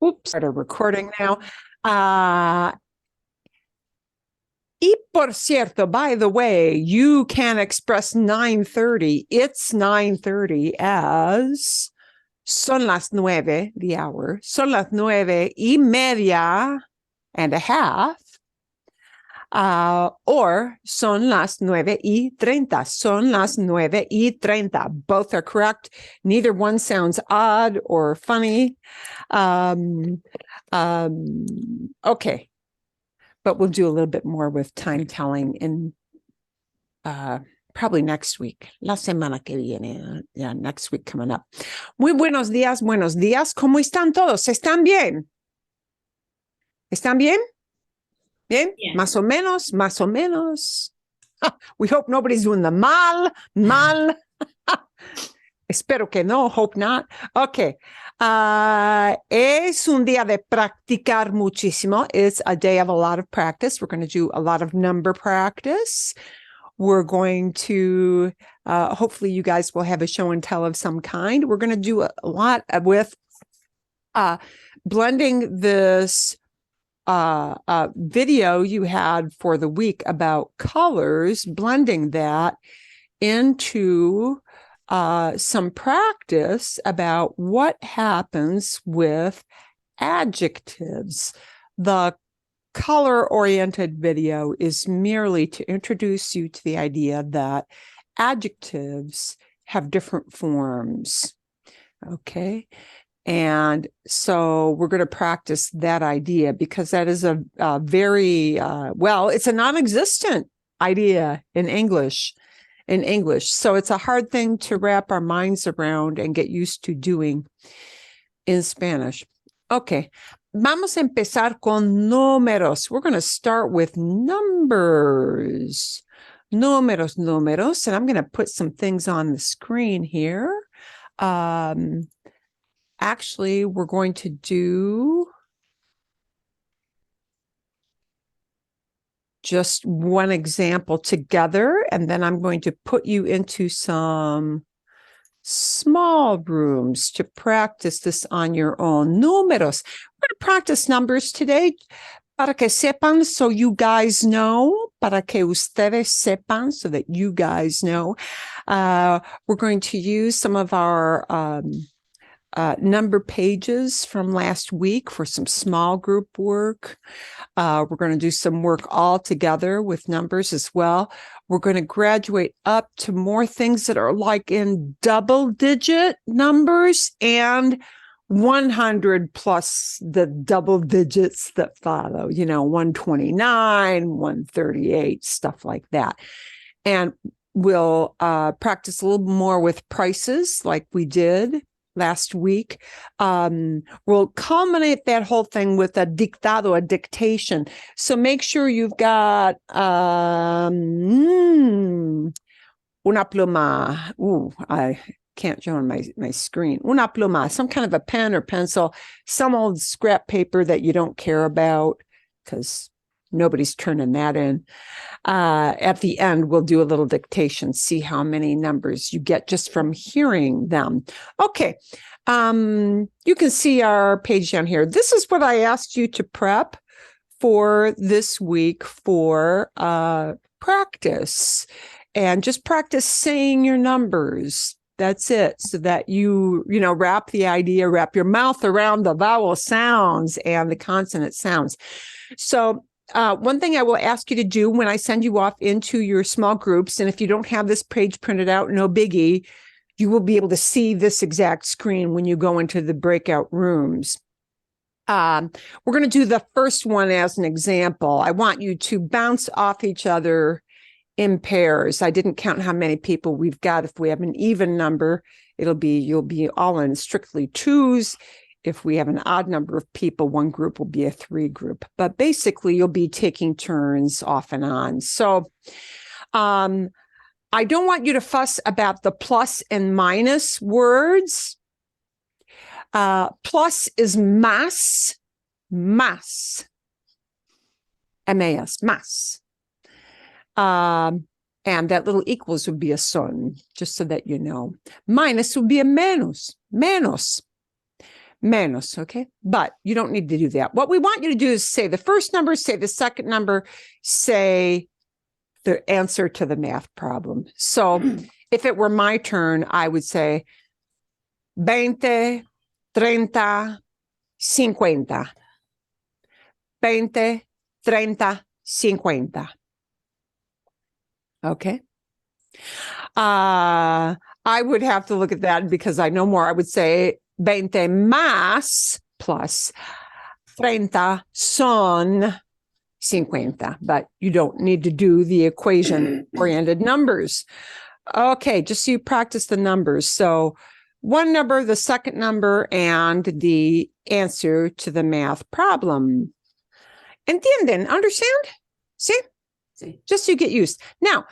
Oops, started recording now. Y por cierto, by the way, you can express 9:30. It's 9:30 as son las 9, the hour. Son las 9:30 and a half. Or son las 9:30. Son las 9:30. Both are correct. Neither one sounds odd or funny. Okay. But we'll do a little bit more with time telling in probably next week. La semana que viene. Yeah, next week coming up. Muy buenos días, buenos días. ¿Cómo están todos? ¿Están bien? ¿Están bien? ¿Bien? Yeah. Más o menos, más o menos. We hope nobody's doing the mal. Espero que no, hope not. Okay. Es un día de practicar muchísimo. It's a day of a lot of practice. We're going to do a lot of number practice. We're going to, hopefully you guys will have a show and tell of some kind. We're going to do a lot with blending this video you had for the week about colors, blending that into some practice about what happens with adjectives. The color-oriented video is merely to introduce you to the idea that adjectives have different forms. Okay. And so we're going to practice that idea because that is a very, it's a non-existent idea in English. So it's a hard thing to wrap our minds around and get used to doing in Spanish. Okay. Vamos a empezar con números. We're going to start with numbers. Números. And I'm going to put some things on the screen here. Actually, we're going to do just one example together, and then I'm going to put you into some small rooms to practice this on your own. Números. We're going to practice numbers today para que sepan, so you guys know, para que ustedes sepan, so that you guys know. We're going to use some of our number pages from last week for some small group work. We're going to do some work all together with numbers as well. We're going to graduate up to more things that are like in double-digit numbers and 100 plus the double digits that follow, 129, 138, stuff like that. And we'll practice a little more with prices like we did last week. We'll culminate that whole thing with a dictado, a dictation. So make sure you've got una pluma. Ooh, I can't show on my screen. Una pluma, some kind of a pen or pencil, some old scrap paper that you don't care about because nobody's turning that in. At the end, we'll do a little dictation, see how many numbers you get just from hearing them. Okay. You can see our page down here. This is what I asked you to prep for this week for practice. And just practice saying your numbers. That's it. So that you wrap your mouth around the vowel sounds and the consonant sounds. So one thing I will ask you to do when I send you off into your small groups, and if you don't have this page printed out, no biggie, you will be able to see this exact screen when you go into the breakout rooms. We're going to do the first one as an example. I want you to bounce off each other in pairs. I didn't count how many people we've got. If we have an even number, you'll be all in strictly twos. If we have an odd number of people, one group will be a 3 group. But basically, you'll be taking turns off and on. So I don't want you to fuss about the plus and minus words. Plus is más. M-A-S, más. And that little equals would be a son, just so that you know. Minus would be a menos. Menos, okay? But you don't need to do that. What we want you to do is say the first number, say the second number, say the answer to the math problem. So if it were my turn, I would say 20, 30, 50. 20, 30, 50. Okay. I would have to look at that because I know more. I would say 20 más plus 30 son 50, but you don't need to do the equation-oriented numbers. Okay, just so you practice the numbers. So one number, the second number, and the answer to the math problem. Entienden? Understand? See? Just so you get used. Now,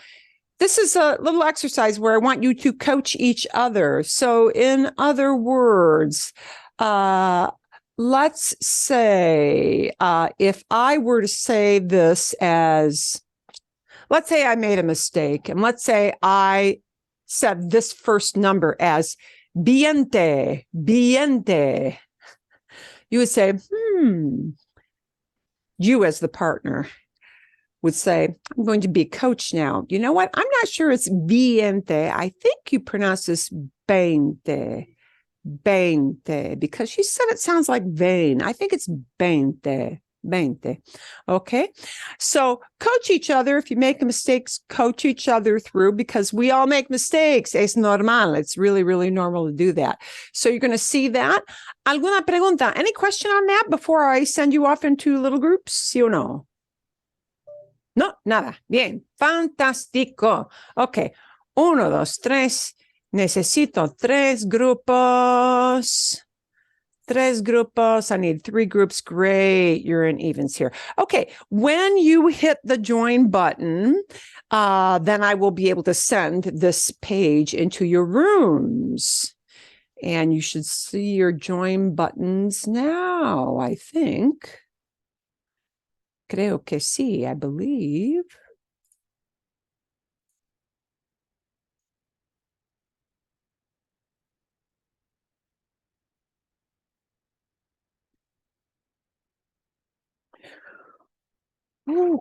this is a little exercise where I want you to coach each other. So in other words, let's say if I were to say this as, let's say I made a mistake, and let's say I said this first number as biente. You would say, you as the partner would say, I'm going to be a coach now. You know what? I'm not sure it's biente. I think you pronounce this veinte, because she said it sounds like vein. I think it's veinte. Okay. So coach each other. If you make mistakes, coach each other through, because we all make mistakes. Es normal. It's really, really normal to do that. So you're going to see that. ¿Alguna pregunta? Any question on that before I send you off into little groups? ¿Sí o no? No, nada. Bien. Fantástico. Ok. 1, 2, 3. Necesito 3 grupos. 3 grupos. I need 3 groups. Great. You're in evens here. Okay. When you hit the join button, then I will be able to send this page into your rooms. And you should see your join buttons now, I think. Creo que sí, I believe.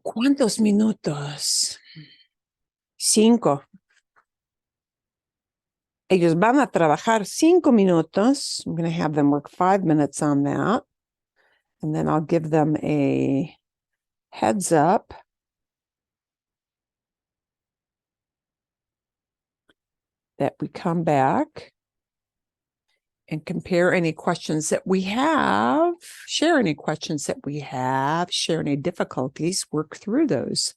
¿Cuántos minutos? 5. Ellos van a trabajar 5 minutos. I'm going to have them work 5 minutes on that. And then I'll give them a heads up that we come back and compare any questions that we have, share any questions that we have, share any difficulties, work through those.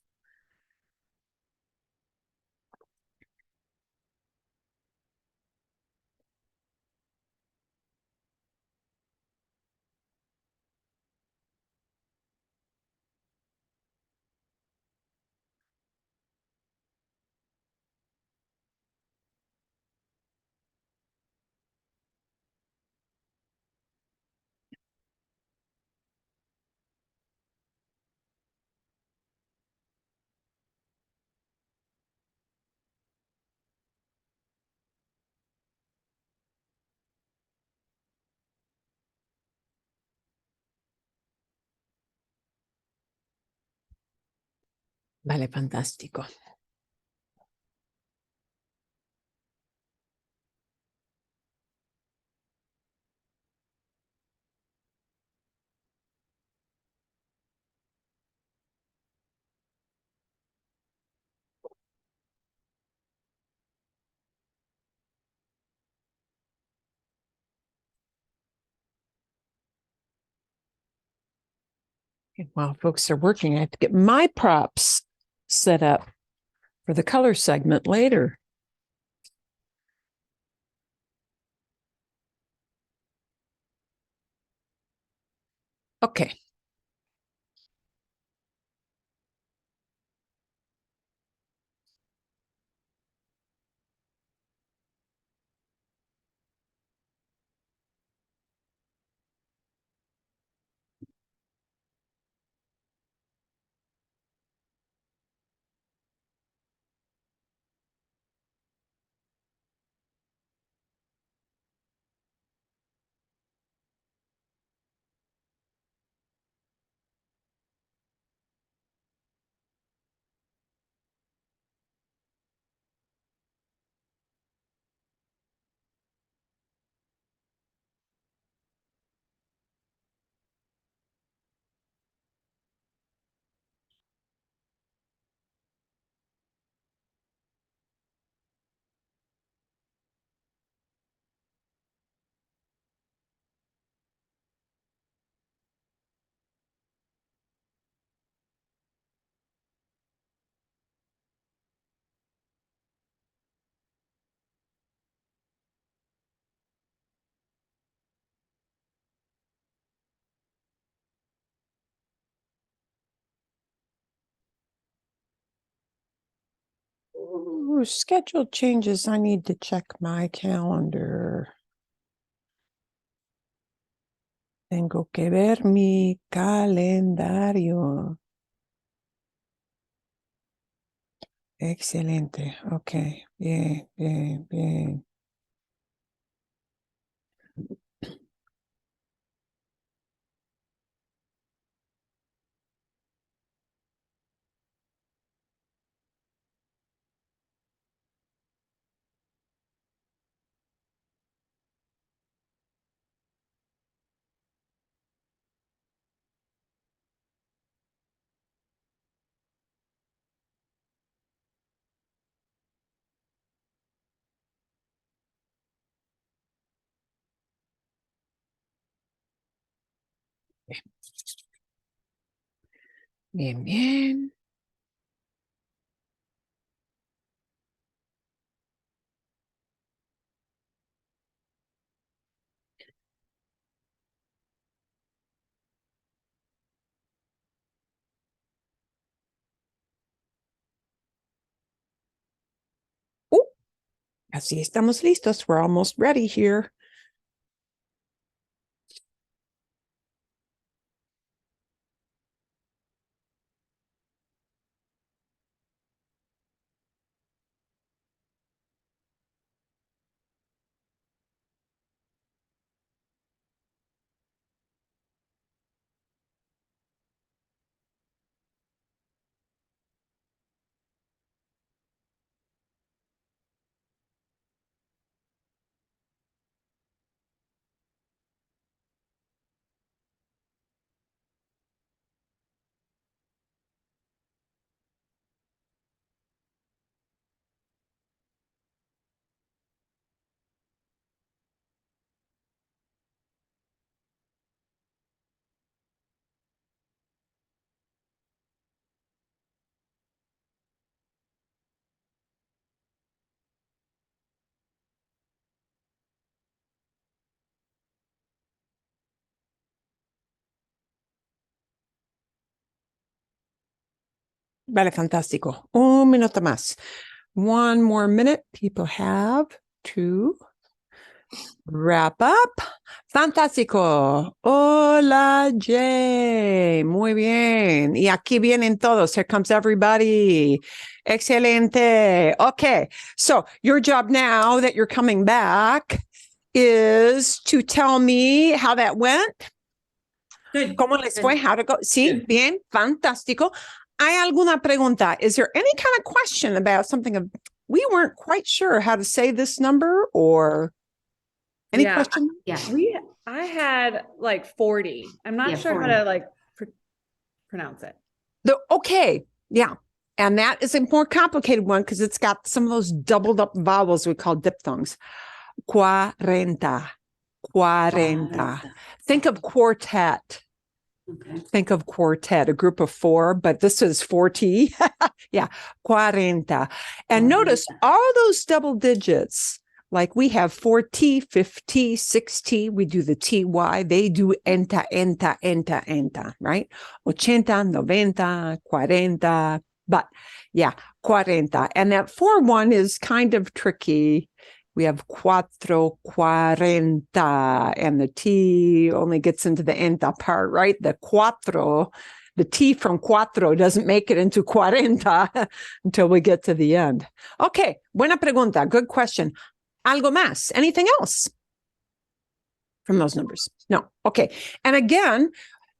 Vale, fantástico. While folks are working, I have to get my props set up for the color segment later. Okay. Ooh, schedule changes. I need to check my calendar. Tengo que ver mi calendario. Excelente. Ok. Bien, bien, bien. Bien, bien. Así estamos listos. We're almost ready here. Vale, fantástico. Un minuto más. One more minute. People have to wrap up. Fantástico. Hola, Jay. Muy bien. Y aquí vienen todos. Here comes everybody. Excelente. Okay. So your job now that you're coming back is to tell me how that went. Good. ¿Cómo les fue? How to go? Sí, Good. bien. Fantástico. ¿Hay alguna pregunta? Is there any kind of question about something of, we weren't quite sure how to say this number or any question? Yeah. I had like 40. I'm not sure 40. how to like pronounce it. Okay. Yeah. And that is a more complicated one because it's got some of those doubled up vowels we call diphthongs. Cuarenta. Think of quartet. Okay. Think of quartet, a group of four, but this is 40. Yeah, cuarenta. And notice all those double digits, like we have 4T, 50, 6T, we do the TY, they do enta, right? 80, 90, 40, but yeah, cuarenta. And that 4-1 is kind of tricky. We have cuatro, cuarenta, and the T only gets into the enta part, right? The cuatro, the T from cuatro doesn't make it into cuarenta until we get to the end. Okay, buena pregunta, good question. Algo más, anything else from those numbers? No, okay. And again,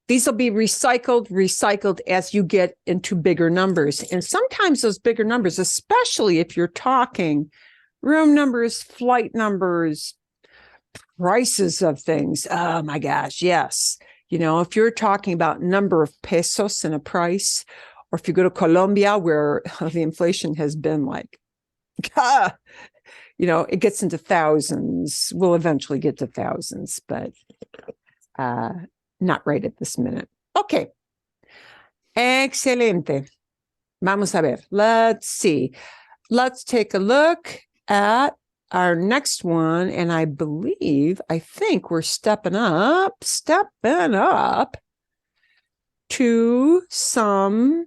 these will be recycled as you get into bigger numbers. And sometimes those bigger numbers, especially if you're talking room numbers, flight numbers, prices of things. Oh my gosh, yes. You know, if you're talking about number of pesos in a price, or if you go to Colombia where the inflation has been like, you know, it gets into thousands. We'll eventually get to thousands, but not right at this minute. Okay. Excelente. Vamos a ver. Let's see. Let's take a look at our next one. And I think we're stepping up to some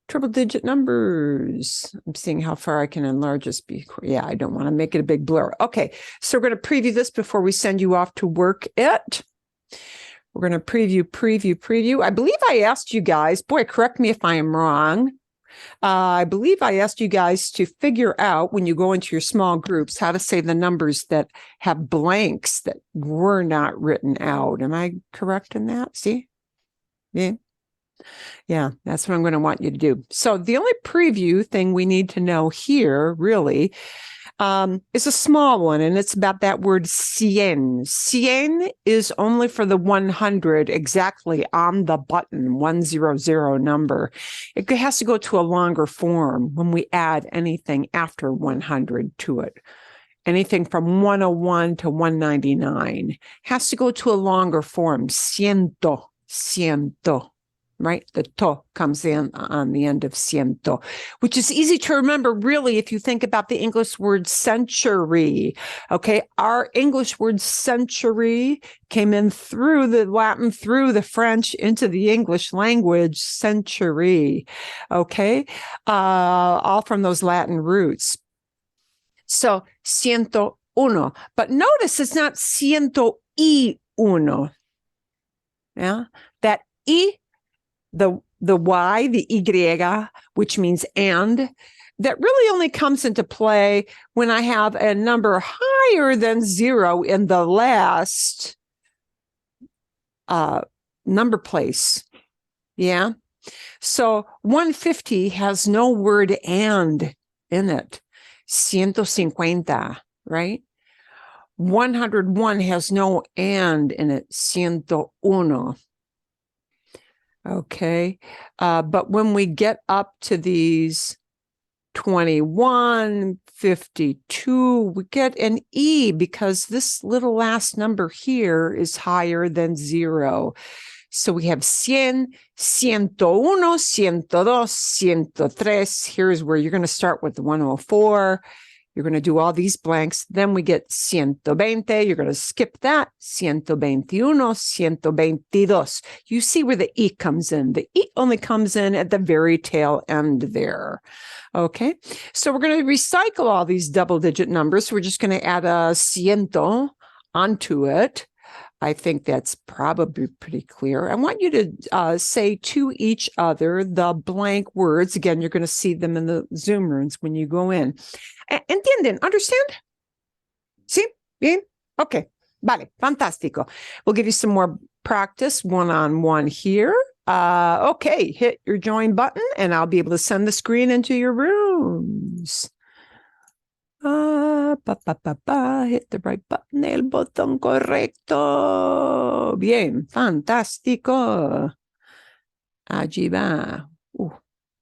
triple digit numbers. I'm seeing how far I can enlarge this. Yeah, I don't want to make it a big blur. Okay, so we're going to preview this before we send you off to work it. We're going to preview. I believe I asked you guys, boy, correct me if I am wrong. I believe I asked you guys to figure out when you go into your small groups how to say the numbers that have blanks that were not written out. Am I correct in that? See? Yeah. Yeah, that's what I'm going to want you to do. So the only preview thing we need to know here really is a small one, and it's about that word cien. Cien is only for the 100 exactly on the button, 100 number. It has to go to a longer form when we add anything after 100 to it. Anything from 101 to 199 has to go to a longer form, ciento, ciento. Right? The to comes in on the end of ciento, which is easy to remember, really, if you think about the English word century. Okay. Our English word century came in through the Latin, through the French into the English language, century. Okay. All from those Latin roots. So, ciento uno. But notice it's not ciento y uno. Yeah. That y, the Y, the Y, which means and, that really only comes into play when I have a number higher than 0 in the last number place. Yeah. So 150 has no word and in it. 150, right? 101 has no and in it. 101. Okay. But when we get up to these 21, 52, we get an E because this little last number here is higher than 0. So we have 100, 101, 102, 103. Here's where you're going to start with the 104. You're going to do all these blanks. Then we get 120. You're going to skip that. 121, 122. You see where the E comes in. The E only comes in at the very tail end there. Okay. So we're going to recycle all these double digit numbers. We're just going to add a ciento onto it. I think that's probably pretty clear. I want you to say to each other the blank words. Again, you're going to see them in the Zoom rooms when you go in. ¿Entienden? Understand? Sí? Bien? Okay. Vale. Fantástico. We'll give you some more practice one-on-one here. Okay. Hit your join button and I'll be able to send the screen into your rooms. Hit the right button, el botón correcto. Bien, fantástico. Allí va.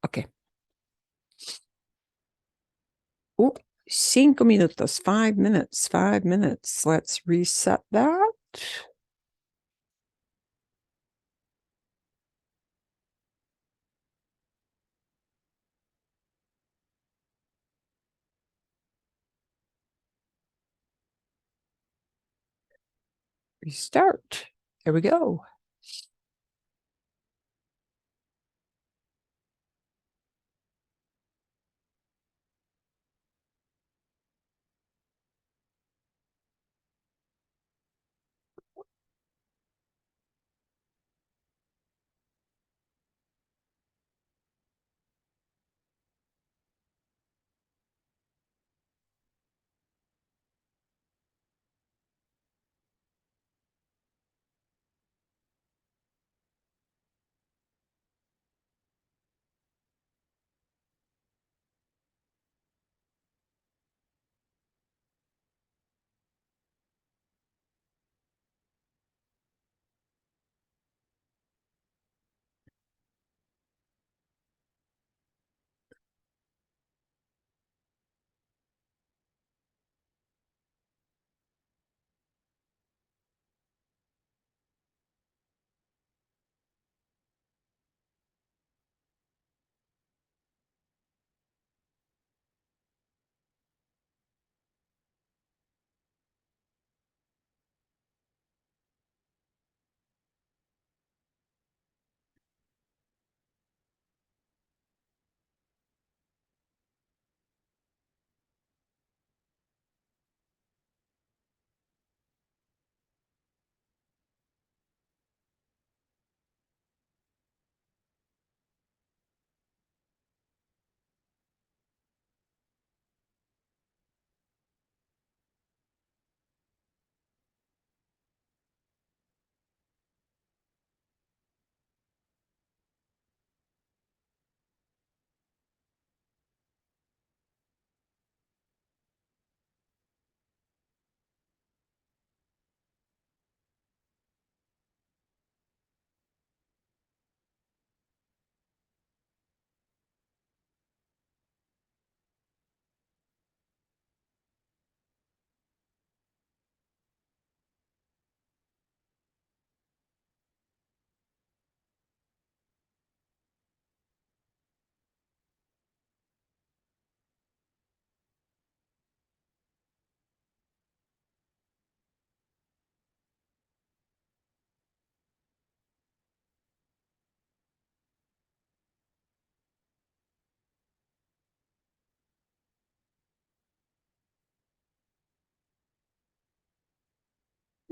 Okay. 5 minutos, 5 minutes, 5 minutes. Let's reset that. Restart. There we go.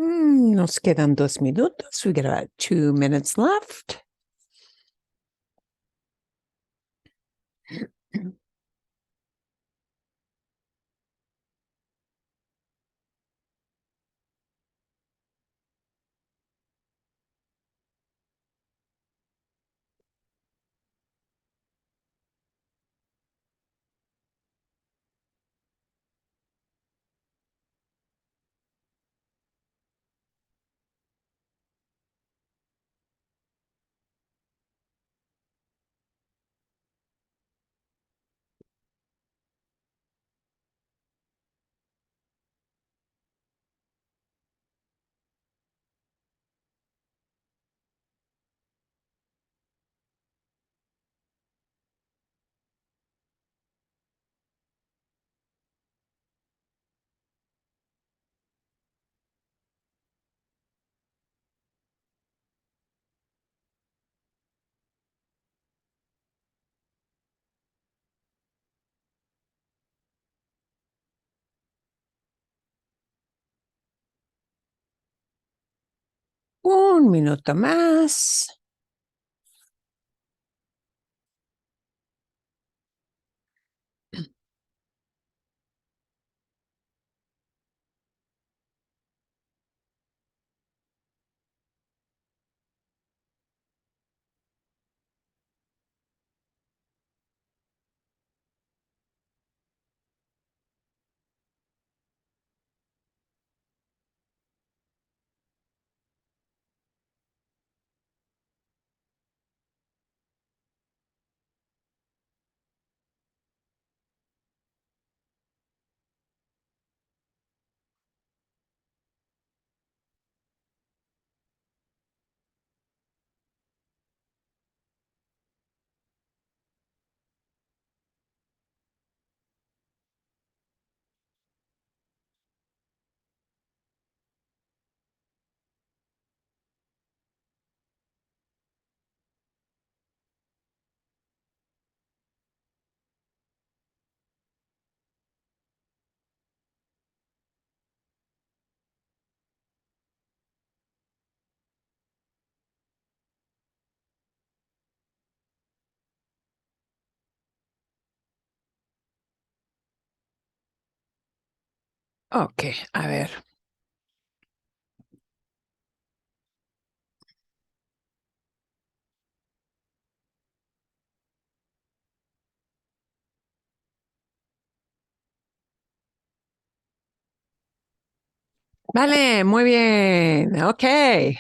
Nos quedan 2 minutos. We got about 2 minutes left. Un minuto más. Ok, a ver. Vale, muy bien. Okay.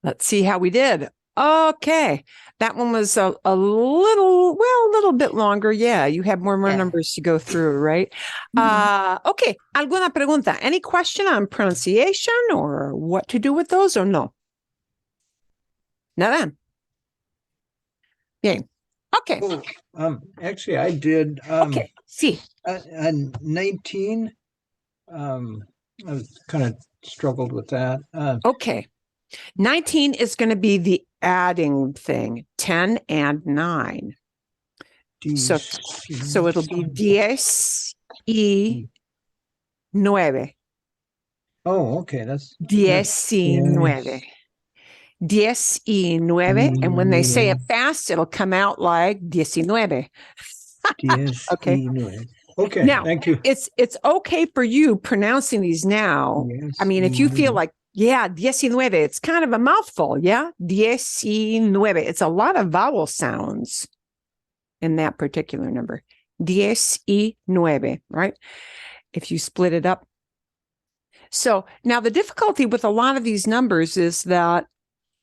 Let's see how we did. Okay. That one was a little bit longer. Yeah, you have more Yeah. numbers to go through, right? Okay. ¿Alguna pregunta? Any question on pronunciation or what to do with those or no? Nada. Bien. Okay. Actually, I did. Okay. Sí. 19. I was kind of struggled with that. Okay. 19 is going to be the adding thing, 10 and 9. So it'll be 19. Oh, okay. That's 19. 19. And when they say it fast, it'll come out like 19. Okay. 19. Okay. Now, Thank you. it's okay for you pronouncing these now. Yes, I mean, if you feel like, yeah, 19, it's kind of a mouthful. Yeah. 19. It's a lot of vowel sounds in that particular number. 19, right? If you split it up. So now the difficulty with a lot of these numbers is that,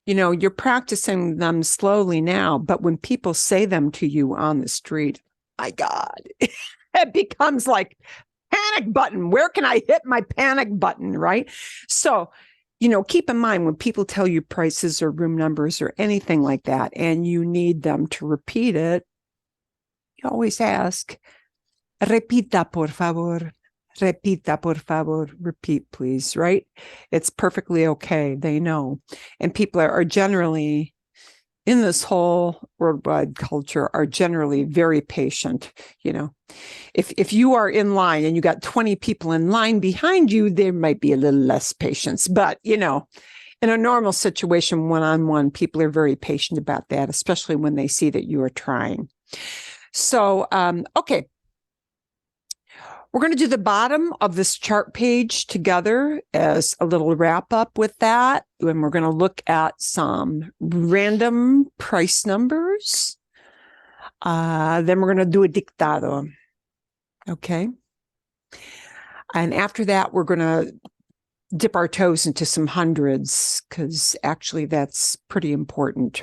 you know, you're practicing them slowly now, but when people say them to you on the street, my God, it becomes like panic button. Where can I hit my panic button? Right. So, you know, keep in mind when people tell you prices or room numbers or anything like that, and you need them to repeat it, you always ask, repita, por favor. Repita, por favor. Repeat, please. Right? It's perfectly okay. They know. And people are generally in this whole worldwide culture are generally very patient. If you are in line and you got 20 people in line behind you, there might be a little less patience. But, in a normal situation, one-on-one, people are very patient about that, especially when they see that you are trying. So, okay. We're going to do the bottom of this chart page together as a little wrap up with that. And we're going to look at some random price numbers. Then we're going to do a dictado. Okay. And after that, we're going to dip our toes into some hundreds because actually that's pretty important.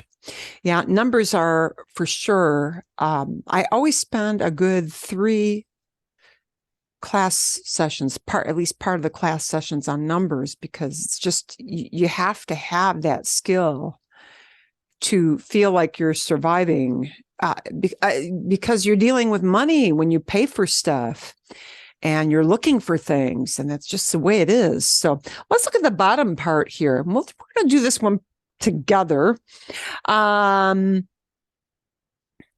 Yeah, numbers are for sure. I always spend a good 3 class sessions, at least part of the class sessions on numbers, because it's just, you have to have that skill to feel like you're surviving, because you're dealing with money when you pay for stuff and you're looking for things, and that's just the way it is. So let's look at the bottom part here. We're going to do this one together.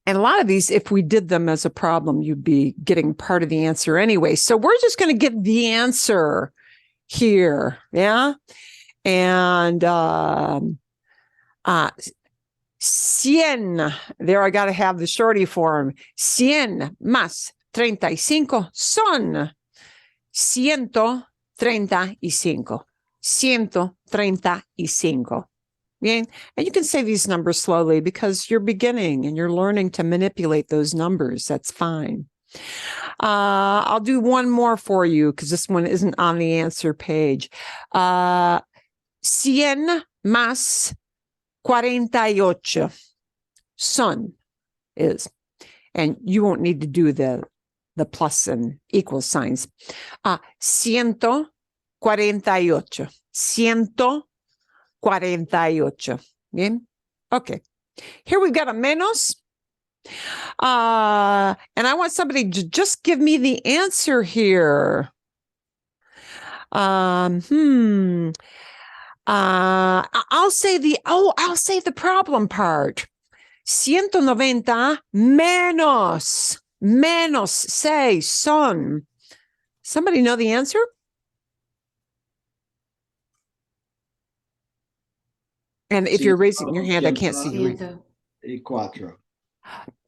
And a lot of these, if we did them as a problem, you'd be getting part of the answer anyway. So we're just going to get the answer here. Yeah. And 100, there I got to have the shorty form. 100 más 35 son 135. 135. Bien. And you can say these numbers slowly because you're beginning and you're learning to manipulate those numbers. That's fine. I'll do one more for you because this one isn't on the answer page. 100 más 48 son is, and you won't need to do the plus and equal signs. 148. 148. Bien. Okay. Here we've got a menos. And I want somebody to just give me the answer here. I'll say the problem part. 190 menos 6 son. Somebody know the answer? And if you're raising your hand, I can't see you. 184.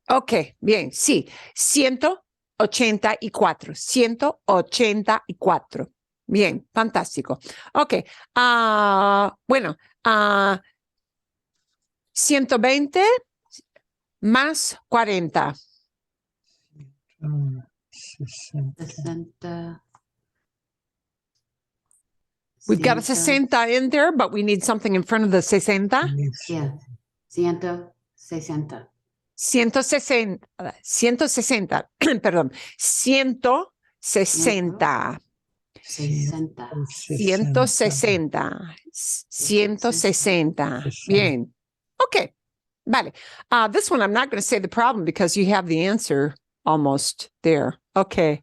Okay, bien, sí. 184. 184. Bien, fantástico. Okay. Bueno, 120 más 40. 60. We've got a 60 in there, but we need something in front of the 60. Yeah. 160. 160, 160, perdón, 160. 60. 160. 160. Bien. Okay. Vale. This one, I'm not going to say the problem because you have the answer almost there. Okay.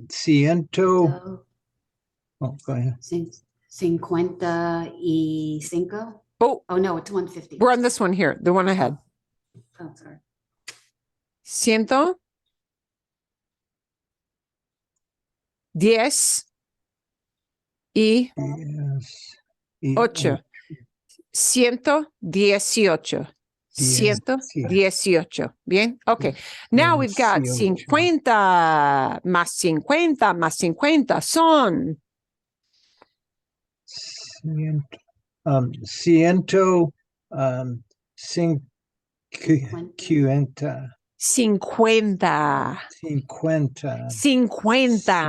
Ciento. Oh, go ahead. 55. Oh, Oh, no, it's 150. we're on this one here, the one ahead. Oh, sorry. 110. 10 y 8. 118. 118. Bien. Okay. Now we've got 50 más 50 más 50 son. Ciento 50. 50. 50. 50. 50.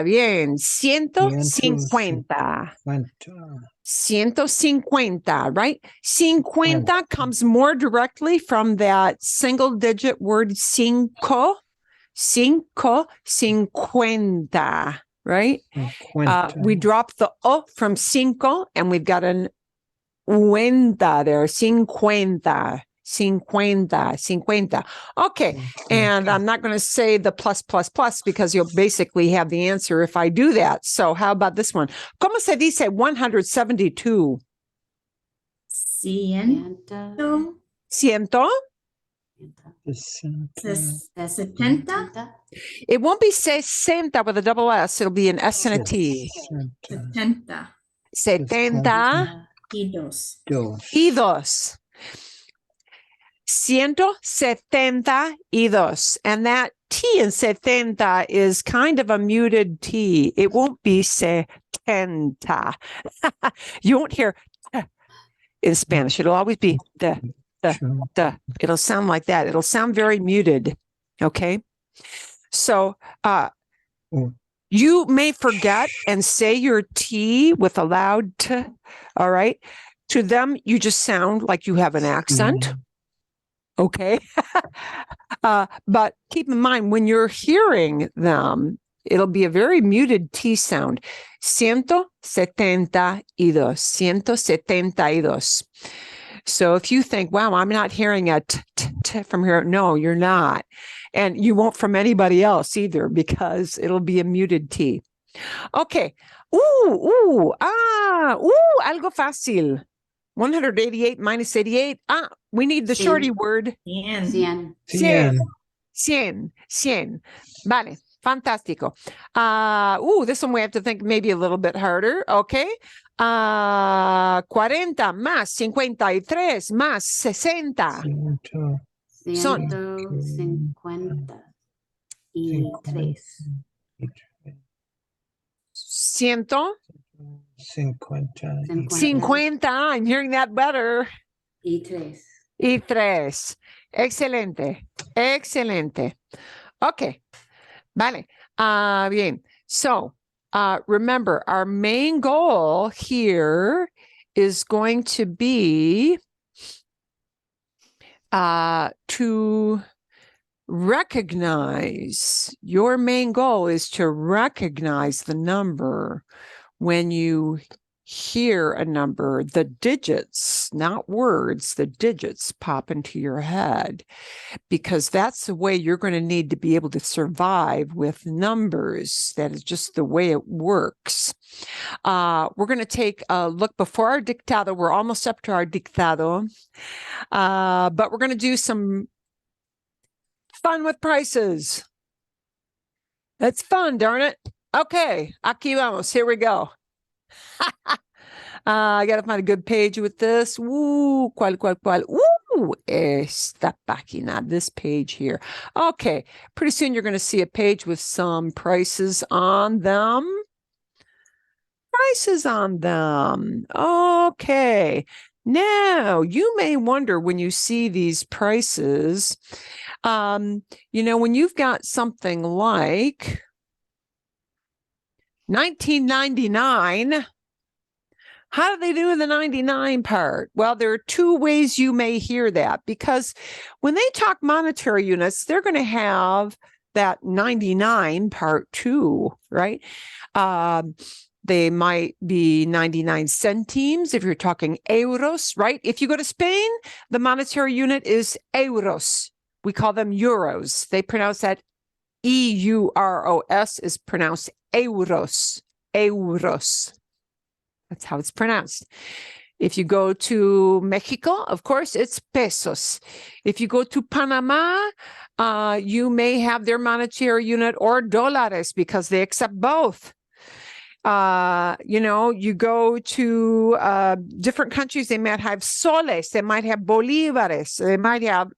Bien. 150. 150, right? 50 comes more directly from that single digit word cinco. 50, right? We drop the o from cinco and we've got an cuenta there. 50. 50. Okay. And I'm not going to say the plus because you'll basically have the answer if I do that. So how about this one? ¿Cómo se dice 172? Ciento. Ciento? Setenta. It won't be 60 with a double S. It'll be an S and a T. 70 y dos. 172. And that T in 70 is kind of a muted T. It won't be 70. You won't hear in Spanish. It'll always be the. It'll sound like that. It'll sound very muted. Okay. So you may forget and say your T with a loud T. All right. To them, you just sound like you have an accent. Okay. But keep in mind, when you're hearing them, it'll be a very muted T sound. 172. 172. So if you think, wow, I'm not hearing a t from here, no, you're not. And you won't from anybody else either, because it'll be a muted T. Okay. Algo fácil. 188 minus 88. We need the shorty word. Cien. Cien. Vale. Fantástico. This one we have to think maybe a little bit harder. Okay. 40 más 53 más 60. Son 150. I'm hearing that better. Y tres. Excelente. Okay. Vale. Bien. So, remember, our main goal here is going to be to recognize. Your main goal is to recognize the number when you hear a number. The digits, not words, the digits pop into your head, because that's the way you're going to need to be able to survive with numbers. That is just the way it works. We're going to take a look before our dictado. We're almost up to our dictado, but we're going to do some fun with prices. That's fun, darn it. Okay, aquí vamos. Here we go. I got to find a good page with this. ¿Cuál? Esta página, this page here. Okay, pretty soon you're going to see a page with some prices on them. Okay. Now, you may wonder when you see these prices, when you've got something like $19.99, how do they do the 99 part? Well, there are two ways you may hear that, because when they talk monetary units, they're going to have that 99 part too, right? They might be 99 centimes if you're talking euros, right? If you go to Spain, the monetary unit is euros. We call them euros. They pronounce that euros is pronounced euros. That's how it's pronounced. If you go to Mexico, of course, it's pesos. If you go to Panama, you may have their monetary unit or dólares, because they accept both. You go to different countries, they might have soles, they might have bolívares, they might have,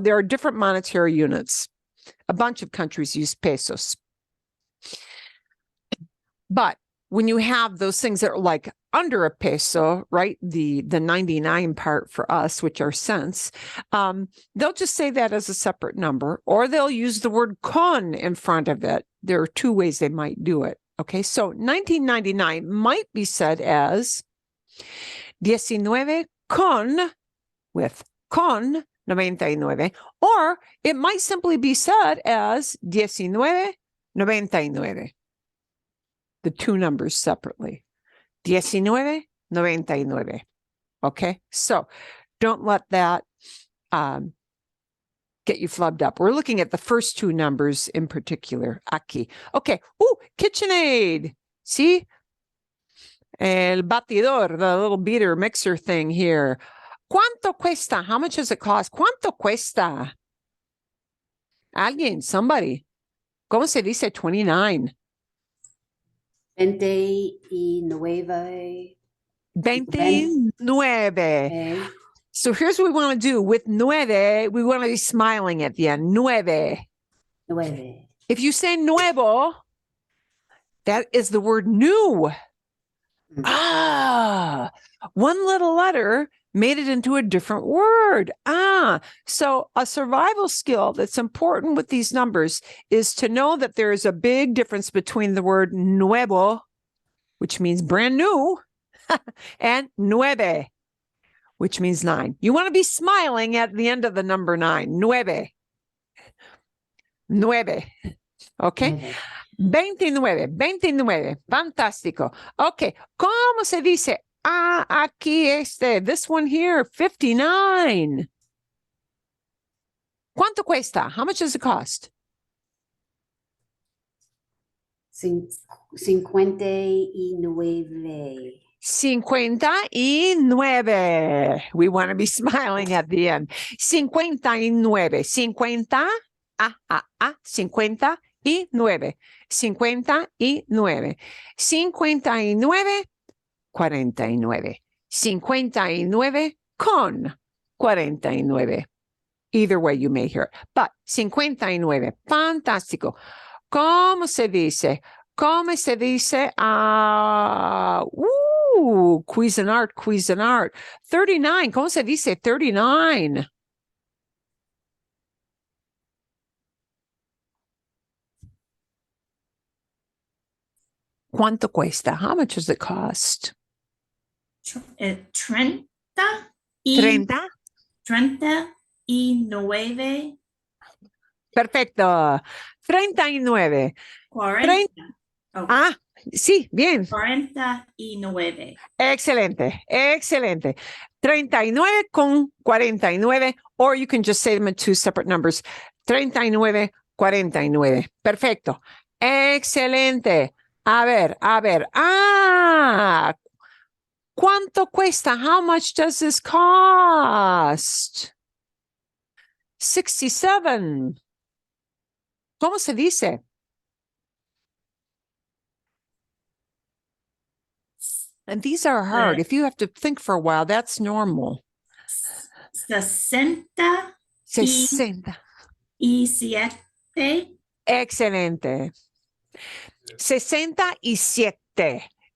there are different monetary units. A bunch of countries use pesos. But when you have those things that are like under a peso, right? The 99 part for us, which are cents, they'll just say that as a separate number, or they'll use the word con in front of it. There are two ways they might do it. Okay, so 1999 might be said as 19 con, with con 99, or it might simply be said as 19.99. The two numbers separately. 19.99. Okay, so don't let that get you flubbed up. We're looking at the first two numbers in particular. Aquí. Okay. Ooh, KitchenAid. See? El batidor, the little beater mixer thing here. ¿Cuánto cuesta? How much does it cost? ¿Cuánto cuesta? Alguien, somebody. ¿Cómo se dice 29? 29. 29. Okay. So here's what we want to do. With nueve, we want to be smiling at the end. Nueve. 9. If you say nuevo, that is the word new. Mm. Ah, one little letter made it into a different word. So a survival skill that's important with these numbers is to know that there is a big difference between the word nuevo, which means brand new, and nueve, which means 9. You want to be smiling at the end of the number 9. Nueve. Nueve. Okay. 29. Fantástico. Okay. ¿Cómo se dice? Aquí this one here, 59. ¿Cuánto cuesta? How much does it cost? 59. 59. We want to be smiling at the end. 59. 50. 59. 59. 59. 49. 59 con 49. Either way you may hear it. But 59. Fantástico. ¿Cómo se dice? ¿Cómo se dice? Cuisinart. 39. ¿Cómo se dice? 39. ¿Cuánto cuesta? How much does it cost? 30 30. 39. Perfecto. 39. 40. Oh, Sí, bien. 49. Excelente. 39 con 49, or you can just say them in two separate numbers. 39, 49. Perfecto. Excelente. A ver. ¿Cuánto cuesta? How much does this cost? 67. ¿Cómo se dice? And these are hard. If you have to think for a while, that's normal. 60. 60. 7. Excelente. 67.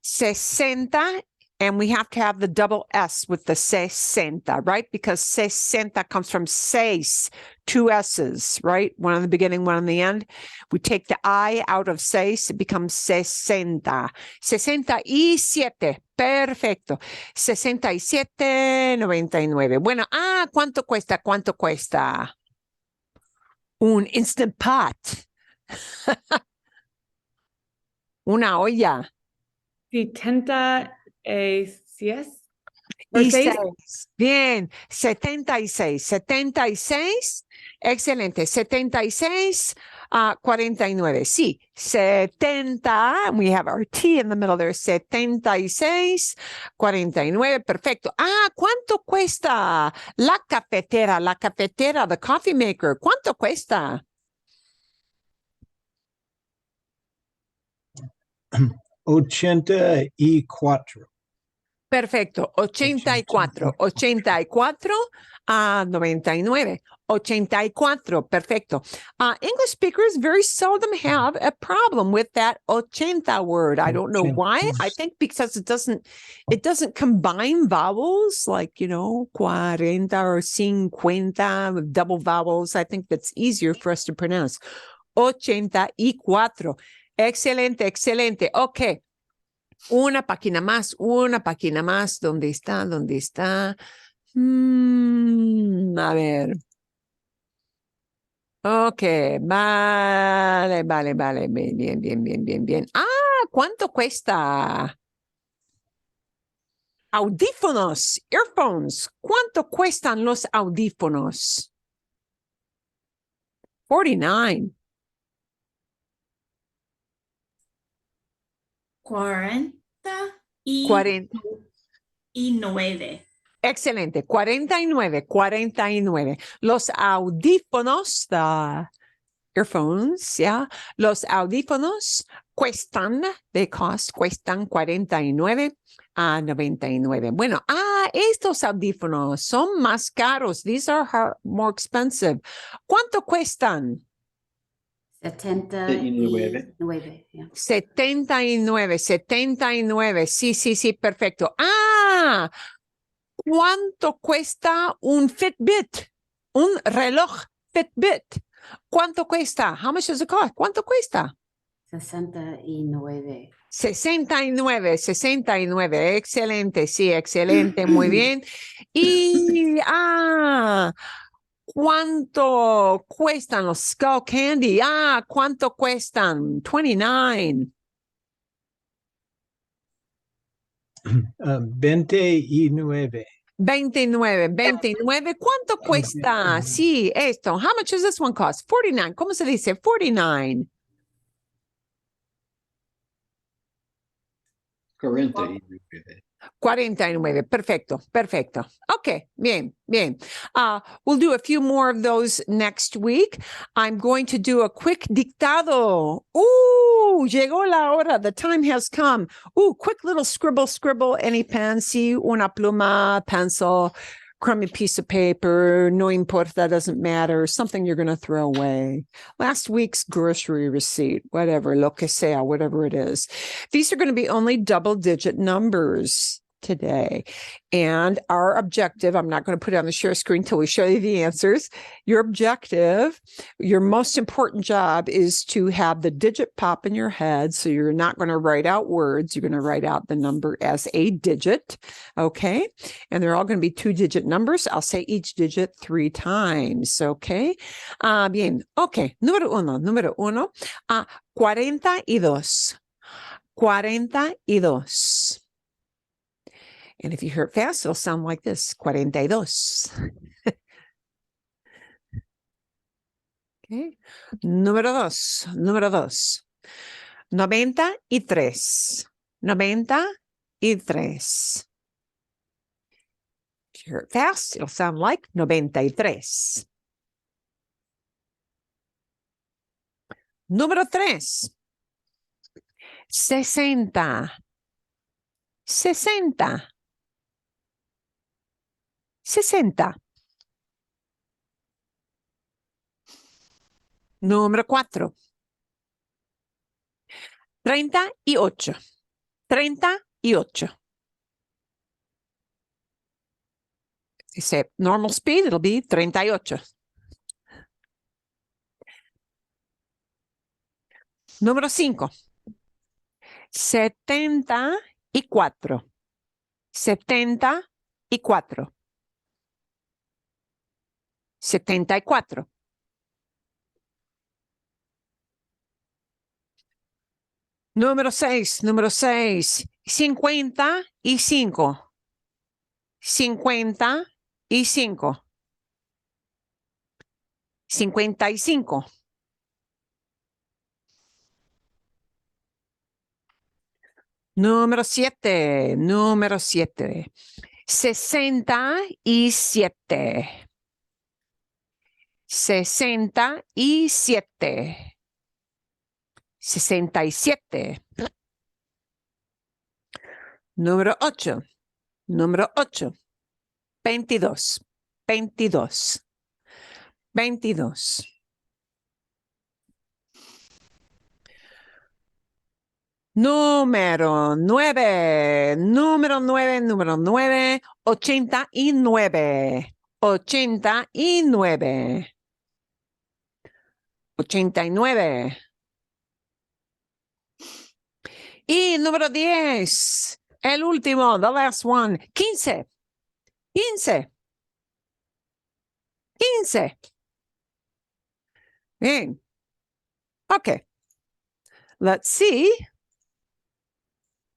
60. And we have to have the double S with the 60, right? Because 60 comes from seis, two S's, right? One on the beginning, one on the end. We take the I out of seis, it becomes 60. 67. Perfecto. 67, 99. Bueno, ¿cuánto cuesta? ¿Cuánto cuesta? Un Instant Pot. Una olla. 76. Or Y seis. 6. Bien, 76. Excelente. 76, 49. Sí, 70. We have our T in the middle there. 76, 49. Perfecto. ¿Cuánto cuesta la cafetera? La cafetera, the coffee maker. ¿Cuánto cuesta? 84. Perfecto, 84, 99, 84, perfecto. English speakers very seldom have a problem with that 80 word. I don't know why. I think because it doesn't combine vowels like, 40 or 50, double vowels. I think that's easier for us to pronounce. 84. Excelente. Okay. Una página más. ¿Dónde está? A ver. Ok, vale. Bien. ¿Cuánto cuesta? Audífonos, earphones. ¿Cuánto cuestan los audífonos? 49. 40. 49. Excelente. 49. 49. Los audífonos, the earphones, yeah. Los audífonos cuestan, they cost, cuestan 49 a 99. Bueno, estos audífonos son más caros. These are more expensive. ¿Cuánto cuestan? 79. Yeah. 79, 79. Sí, perfecto. ¿Cuánto cuesta un Fitbit? Un reloj Fitbit. ¿Cuánto cuesta? How much does it cost? ¿Cuánto cuesta? 69. 69. Excelente, sí, excelente, muy bien. Y, ¿cuánto cuestan los Skull Candy? ¿Cuánto cuestan? 29. 29. 29. ¿Cuánto cuesta? Sí, esto. How much does this one cost? 49. ¿Cómo se dice? 49. 49. Perfecto. Okay, bien. We'll do a few more of those next week. I'm going to do a quick dictado. Llegó la hora. The time has come. Quick little scribble. Any pen, sí, una pluma, pencil, crummy piece of paper, no importa, doesn't matter, something you're going to throw away. Last week's grocery receipt, whatever, lo que sea, whatever it is. These are going to be only double-digit numbers today. And our objective, I'm not going to put it on the share screen until we show you the answers. Your objective, your most important job is to have the digit pop in your head. So you're not going to write out words. You're going to write out the number as a digit. Okay. And they're all going to be 2-digit numbers. I'll say each digit 3 times. Okay. Bien. Okay. Número uno. 42. 42. And if you hear it fast, it'll sound like this, 42. Okay. Número dos. 93. 93. If you hear it fast, it'll sound like 93. Número 3. 60. 60. Número 4. 38. 38. You say normal speed, it'll be 38. Número 5. 74. 74. 74. Número 6. 55. 55. 55. Número 7. 67. 67. Número 8. 22. 22. Número 9. 89. 89. Y número 10. El último, the last one. 15. 15. Bien. Okay. Let's see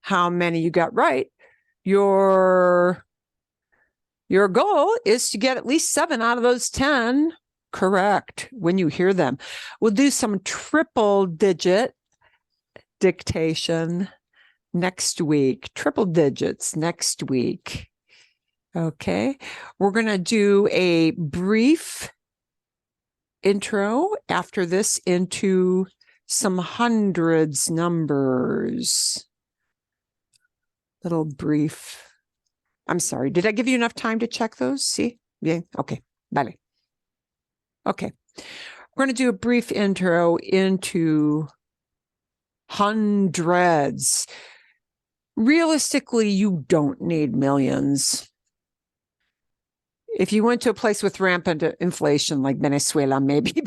how many you got right. Your goal is to get at least 7 out of those 10 correct when you hear them. We'll do some triple digit dictation next week, triple digits next week. Okay. We're going to do a brief intro after this into some hundreds numbers. Little brief. I'm sorry. Did I give you enough time to check those? See? Yeah. Okay. Vale. Okay. We're going to do a brief intro into hundreds. Realistically, you don't need millions. If you went to a place with rampant inflation like Venezuela, maybe,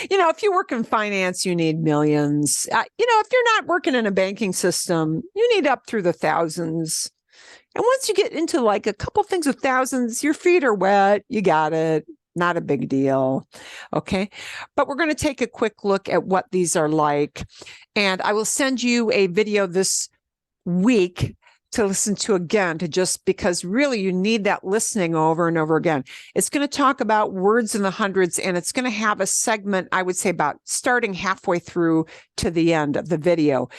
if you work in finance, you need millions. If you're not working in a banking system, you need up through the thousands. And once you get into like a couple things with thousands, your feet are wet. You got it. Not a big deal. Okay. But we're going to take a quick look at what these are like. And I will send you a video this week to listen to again, to just because really you need that listening over and over again. It's going to talk about words in the hundreds, and it's going to have a segment, I would say, about starting halfway through to the end of the video.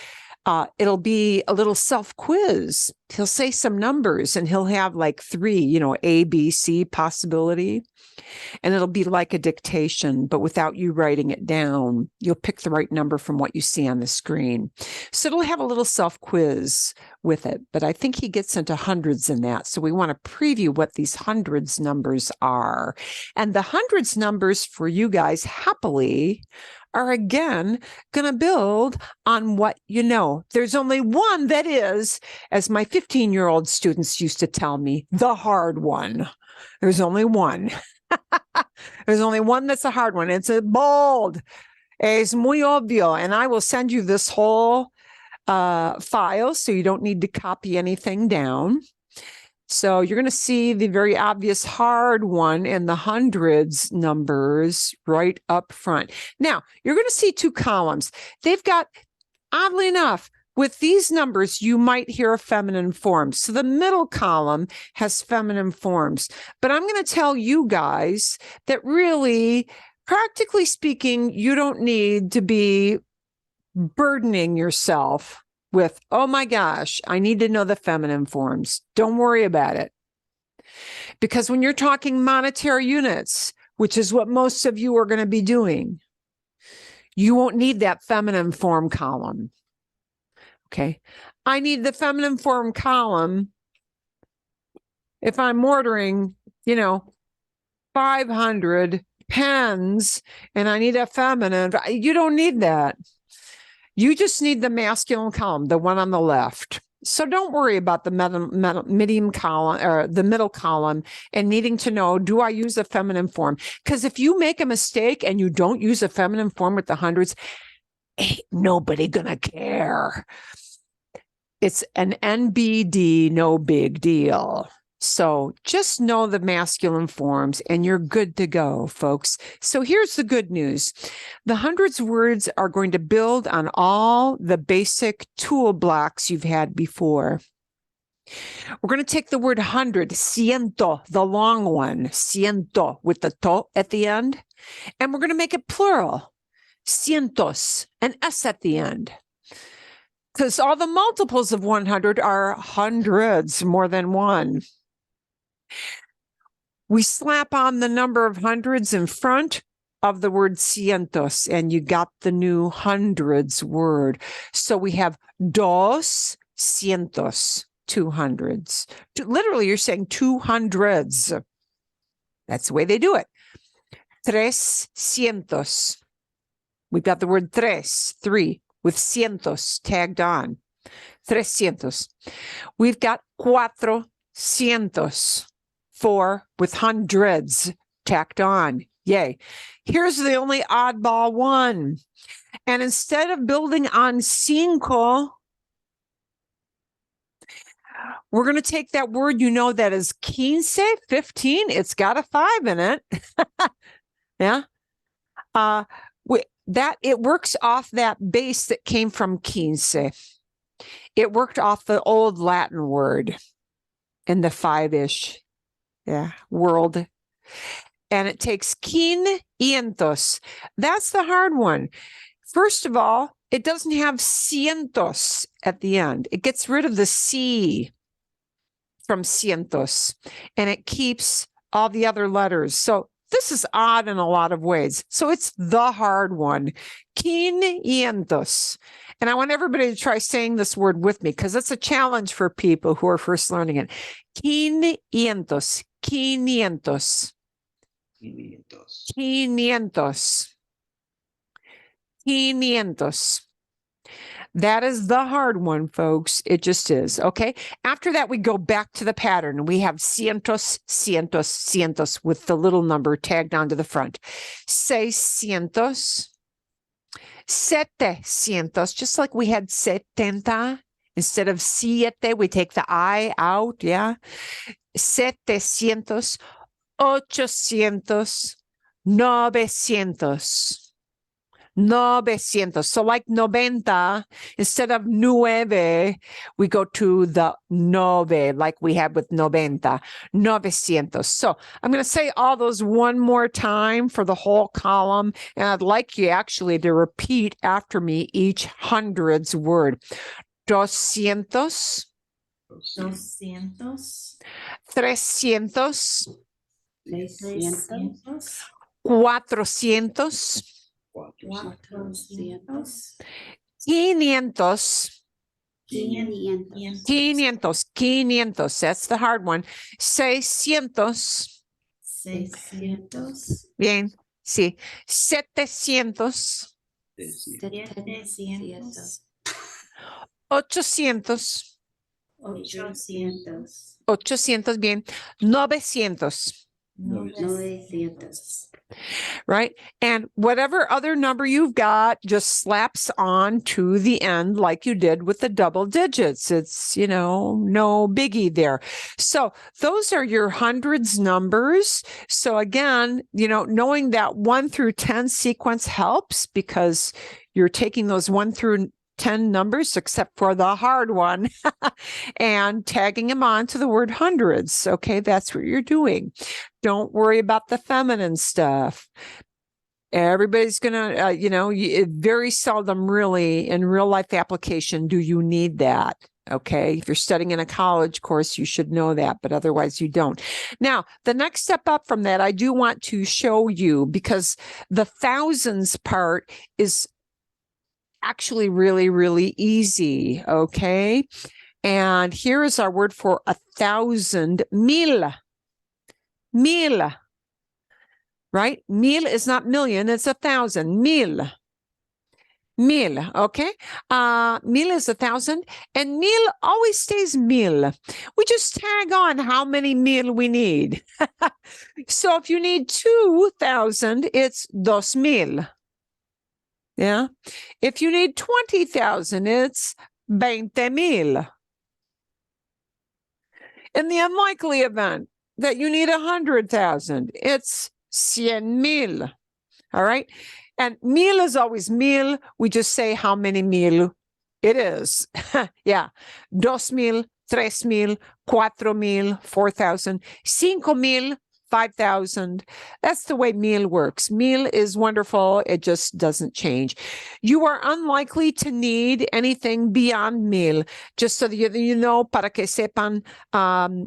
It'll be a little self-quiz. He'll say some numbers and he'll have like 3, A, B, C possibility. And it'll be like a dictation, but without you writing it down. You'll pick the right number from what you see on the screen. So it'll have a little self-quiz with it, but I think he gets into hundreds in that. So we want to preview what these hundreds numbers are. And the hundreds numbers for you guys, happily, are again going to build on what you know. There's only one that is, as my 15-year-old students used to tell me, the hard one. There's only one. There's only one that's a hard one. It's a bold. Es muy obvio. And I will send you this whole file so you don't need to copy anything down. So you're going to see the very obvious hard one in the hundreds numbers right up front. Now, you're going to see 2 columns. They've got, oddly enough, with these numbers, you might hear a feminine form. So the middle column has feminine forms. But I'm going to tell you guys that really, practically speaking, you don't need to be burdening yourself with, oh my gosh, I need to know the feminine forms. Don't worry about it. Because when you're talking monetary units, which is what most of you are going to be doing, you won't need that feminine form column. Okay. I need the feminine form column if I'm ordering, 500 pens and I need a feminine. You don't need that. You just need the masculine column, the one on the left. So don't worry about the medium column or the middle column and needing to know, do I use a feminine form? Because if you make a mistake and you don't use a feminine form with the hundreds, ain't nobody gonna care. It's an NBD, no big deal. So just know the masculine forms and you're good to go, folks. So here's the good news. The hundreds words are going to build on all the basic tool blocks you've had before. We're going to take the word hundred, ciento, the long one, ciento with the to at the end, and we're going to make it plural, cientos, an S at the end. Because all the multiples of 100 are hundreds, more than one. We slap on the number of hundreds in front of the word cientos, and you got the new hundreds word. So we have dos cientos, 200s. Literally, you're saying 200s. That's the way they do it. Tres cientos. We've got the word tres, 3, with cientos tagged on. 300. We've got 400, 4 with hundreds tacked on. Yay. Here's the only oddball one. And instead of building on cinco, we're going to take that word that is quince, 15. It's got a 5 in it. Yeah. That it works off that base that came from quince. It worked off the old Latin word in the 5-ish world. And it takes quinientos. That's the hard one. First of all, it doesn't have cientos at the end. It gets rid of the C from cientos, and it keeps all the other letters. So this is odd in a lot of ways. So it's the hard one, quinientos. And I want everybody to try saying this word with me because it's a challenge for people who are first learning it. Quinientos, quinientos, quinientos, quinientos. That is the hard one, folks. It just is. Okay. After that, we go back to the pattern. We have cientos, cientos, cientos with the little number tagged onto the front. 600, 700, just like we had 70. Instead of siete, we take the I out. Yeah. 700, 800, 900. 900. So like 90, instead of nueve, we go to the nove, like we had with 90, 900. So I'm going to say all those one more time for the whole column. And I'd like you actually to repeat after me each hundreds word. 200, 200, 300, 600, 400, 400, 500, 500, 500. That's the hard one. 600. 600, Bien. Sí. 700. 700, 800. 800, 800. Bien. 900. 900. Right? And whatever other number you've got just slaps on to the end like you did with the double digits. It's, no biggie there. So those are your hundreds numbers. So again, knowing that 1 through 10 sequence helps because you're taking those 1 through 10 numbers, except for the hard one, and tagging them on to the word hundreds. Okay, that's what you're doing. Don't worry about the feminine stuff. Everybody's going to, very seldom really in real life application do you need that. Okay. If you're studying in a college course, you should know that, but otherwise you don't. Now, the next step up from that, I do want to show you because the thousands part is actually really, really easy. Okay. And here is our word for 1,000, mil. Mil. Right? Mil is not million, it's 1,000. Mil. Mil, okay? Mil is 1,000, and mil always stays mil. We just tag on how many mil we need. So if you need 2,000, it's 2,000. Yeah. If you need 20,000, it's 20,000. In the unlikely event that you need 100,000, it's 100,000. All right. And mil is always mil. We just say how many mil it is. Yeah. 2,000, 3,000, 4,000, 4,000, 5,000, 5,000. That's the way mil works. Mil is wonderful. It just doesn't change. You are unlikely to need anything beyond mil. Just so that you know, para que sepan,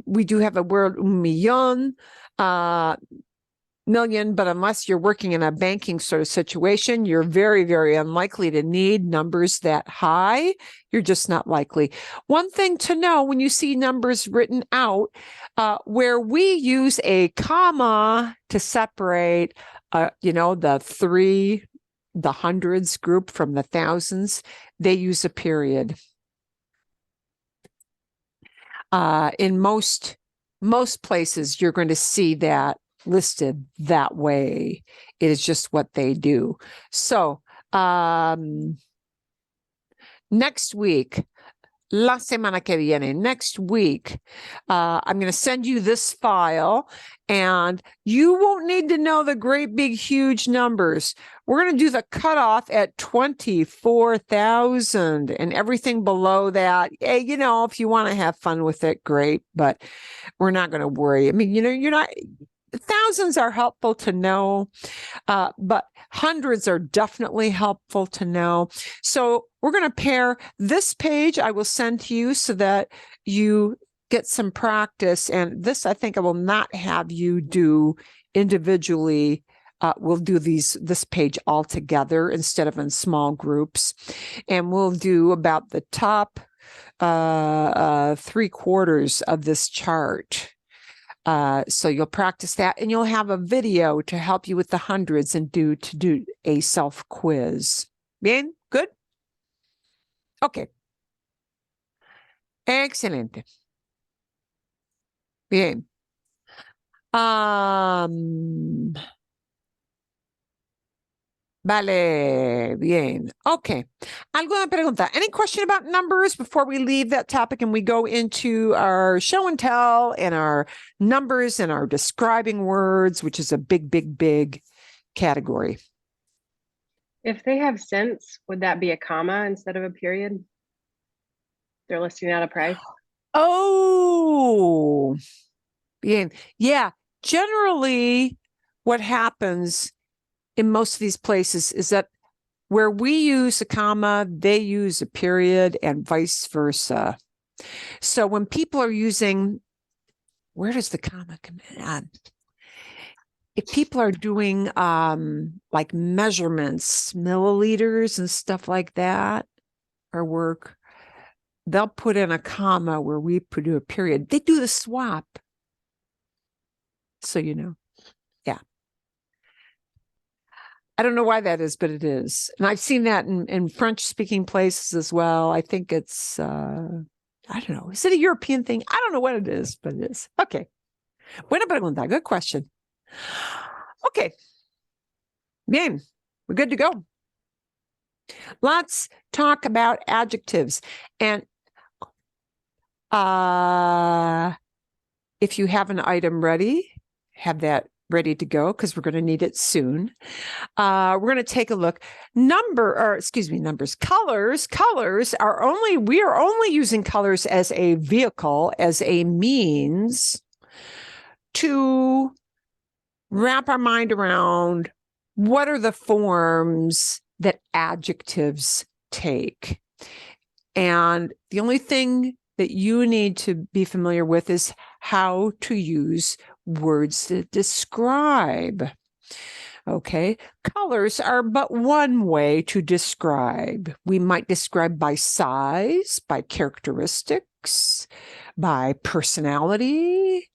we do have a word, millón, million, but unless you're working in a banking sort of situation, you're very, very unlikely to need numbers that high. You're just not likely. One thing to know when you see numbers written out, where we use a comma to separate, the hundreds group from the thousands, they use a period. In most places, you're going to see that listed that way. It is just what they do. So next week, la semana que viene, next week, I'm going to send you this file, and you won't need to know the great big huge numbers. We're going to do the cutoff at 24,000, and everything below that. Hey, you know, if you want to have fun with it, great, but we're not going to worry. I mean, you know, you're not. Thousands are helpful to know, but hundreds are definitely helpful to know. So we're going to pair this page I will send to you so that you get some practice. And this, I think I will not have you do individually. We'll do this page all together instead of in small groups. And we'll do about the top 3/4 of this chart. So you'll practice that, and you'll have a video to help you with the hundreds and do a self quiz. Bien, good. Okay. Excelente. Bien. Vale, bien. Okay. ¿Alguna pregunta? Any question about numbers before we leave that topic and we go into our show and tell and our numbers and our describing words, which is a big, big, big category? If they have cents, would that be a comma instead of a period? They're listing out a price. Oh, bien. Yeah. Generally, what happens in most of these places is that where we use a comma, they use a period and vice versa. So when people are using, where does the comma come in? If people are doing like measurements, milliliters and stuff like that, or work, they'll put in a comma where we do a period. They do the swap. So, you know, yeah. I don't know why that is, but it is. And I've seen that in French-speaking places as well. I think it's, I don't know. Is it a European thing? I don't know what it is, but it is. Okay. Buena pregunta. Good question. Okay. Bien. We're good to go. Let's talk about adjectives. And if you have an item ready, have that ready to go because we're going to need it soon. We're going to take a look. Numbers. Colors are we are only using colors as a vehicle, as a means to wrap our mind around what are the forms that adjectives take. And the only thing that you need to be familiar with is how to use words to describe. Okay, colors are but one way to describe. We might describe by size, by characteristics, by personality,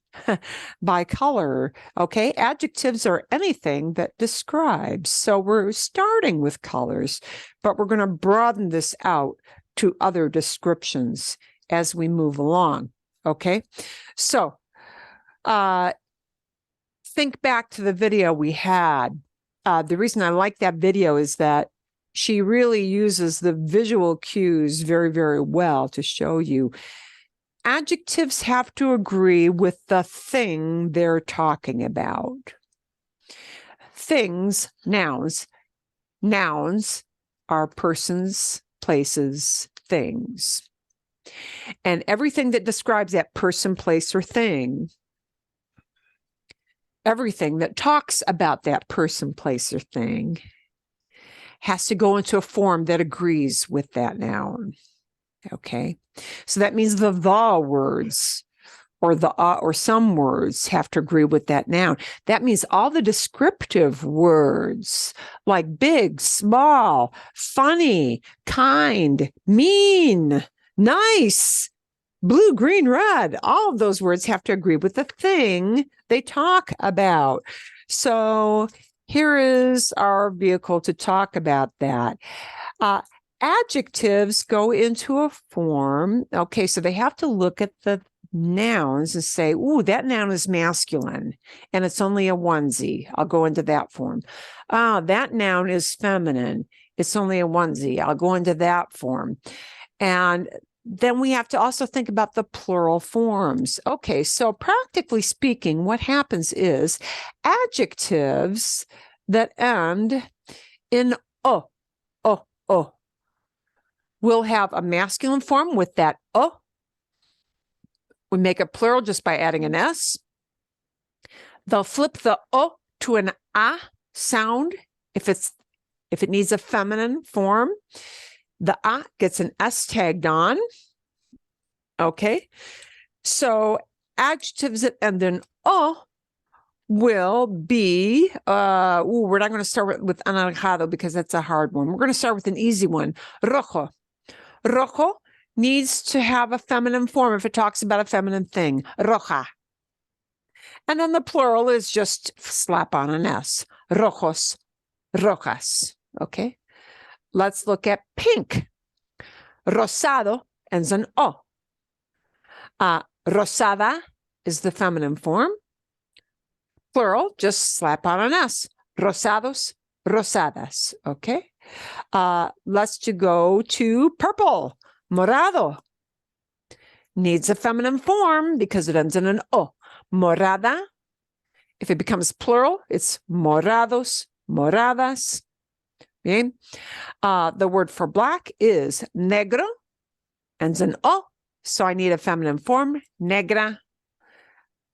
by color. Okay, adjectives are anything that describes. So we're starting with colors, but we're going to broaden this out to other descriptions as we move along. Okay, so think back to the video we had. The reason I like that video is that she really uses the visual cues very, very well to show you. Adjectives have to agree with the thing they're talking about. Things, nouns. Nouns are persons, places, things. And everything that describes that person, place, or thing, everything that talks about that person, place, or thing has to go into a form that agrees with that noun. Okay. So that means the words or or some words have to agree with that noun. That means all the descriptive words like big, small, funny, kind, mean, nice, blue, green, red, all of those words have to agree with the thing they talk about. So here is our vehicle to talk about that. Adjectives go into a form. Okay, so they have to look at the nouns and say, ooh, that noun is masculine and it's only a onesie. I'll go into that form. That noun is feminine. It's only a onesie. I'll go into that form. And then we have to also think about the plural forms. Okay, so practically speaking, what happens is adjectives that end in o, will have a masculine form with that o. We make it plural just by adding an s. They'll flip the o to an a sound if it needs a feminine form. The a gets an s tagged on. Okay, so adjectives that end in o will be, we're not going to start with anaranjado because that's a hard one. We're going to start with an easy one. Rojo. Rojo needs to have a feminine form if it talks about a feminine thing. Roja. And then the plural is just slap on an S. Rojos, rojas. Okay. Let's look at pink. Rosado ends in O. Rosada is the feminine form. Plural, just slap on an S. Rosados, rosadas. Okay. Let's go to purple. Morado needs a feminine form because it ends in an O. Morada. If it becomes plural, it's morados, moradas. Okay. The word for black is negro, ends in O. So I need a feminine form, negra.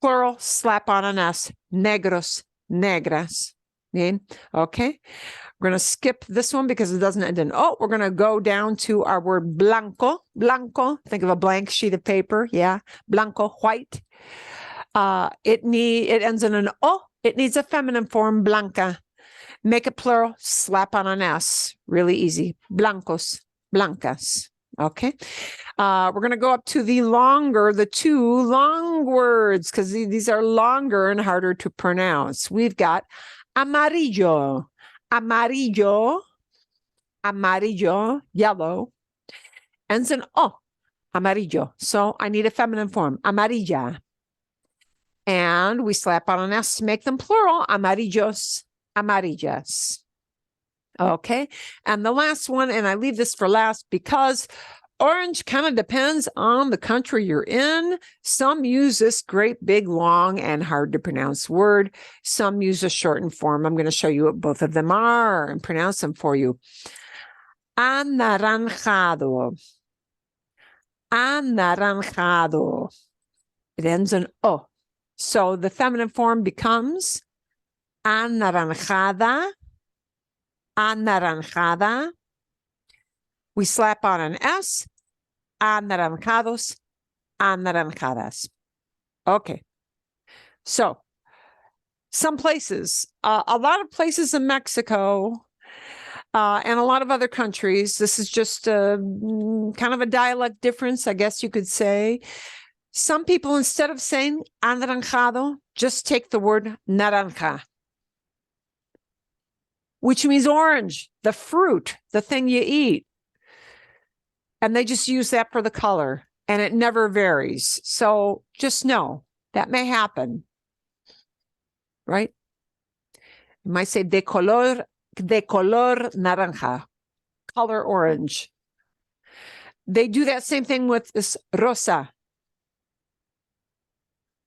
Plural, slap on an S, negros, negras. Okay. We're going to skip this one because it doesn't end in O. We're going to go down to our word blanco. Blanco, think of a blank sheet of paper. Yeah. Blanco, white. It ends in an O. It needs a feminine form, blanca. Make it plural, slap on an S. Really easy. Blancos, blancas. Okay. We're going to go up to the two long words, because these are longer and harder to pronounce. We've got amarillo, amarillo, amarillo, yellow, ends in O, amarillo. So I need a feminine form, amarilla. And we slap on an S to make them plural, amarillos, amarillas. Okay. And the last one, and I leave this for last because orange kind of depends on the country you're in. Some use this great, big, long, and hard to pronounce word. Some use a shortened form. I'm going to show you what both of them are and pronounce them for you. Anaranjado. Anaranjado. It ends in O. So the feminine form becomes anaranjada. Anaranjada. We slap on an S. Anaranjados, anaranjadas. Okay. So some places, a lot of places in Mexico and a lot of other countries, this is just kind of a dialect difference, I guess you could say. Some people, instead of saying anaranjado, just take the word naranja, which means orange, the fruit, the thing you eat. And they just use that for the color, and it never varies. So just know that may happen, right? You might say de color naranja, color orange. They do that same thing with this rosa.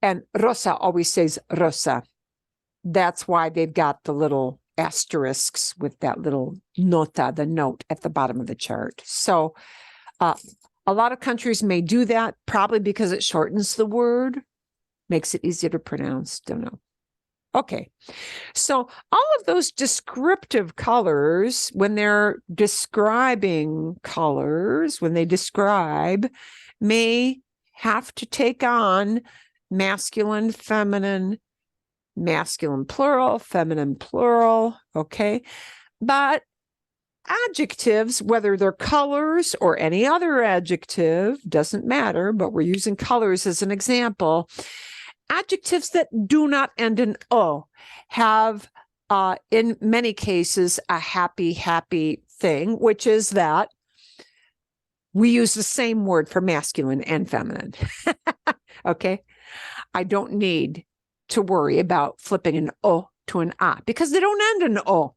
And rosa always says rosa. That's why they've got the little asterisks with that little nota, the note at the bottom of the chart. So a lot of countries may do that, probably because it shortens the word, makes it easier to pronounce. Don't know. Okay. So all of those descriptive colors, when they're describing colors, when they describe, may have to take on masculine, feminine, masculine plural, feminine plural. Okay. But adjectives, whether they're colors or any other adjective, doesn't matter, but we're using colors as an example. Adjectives that do not end in O have, in many cases, a happy thing, which is that we use the same word for masculine and feminine. Okay? I don't need to worry about flipping an O to an A because they don't end in O.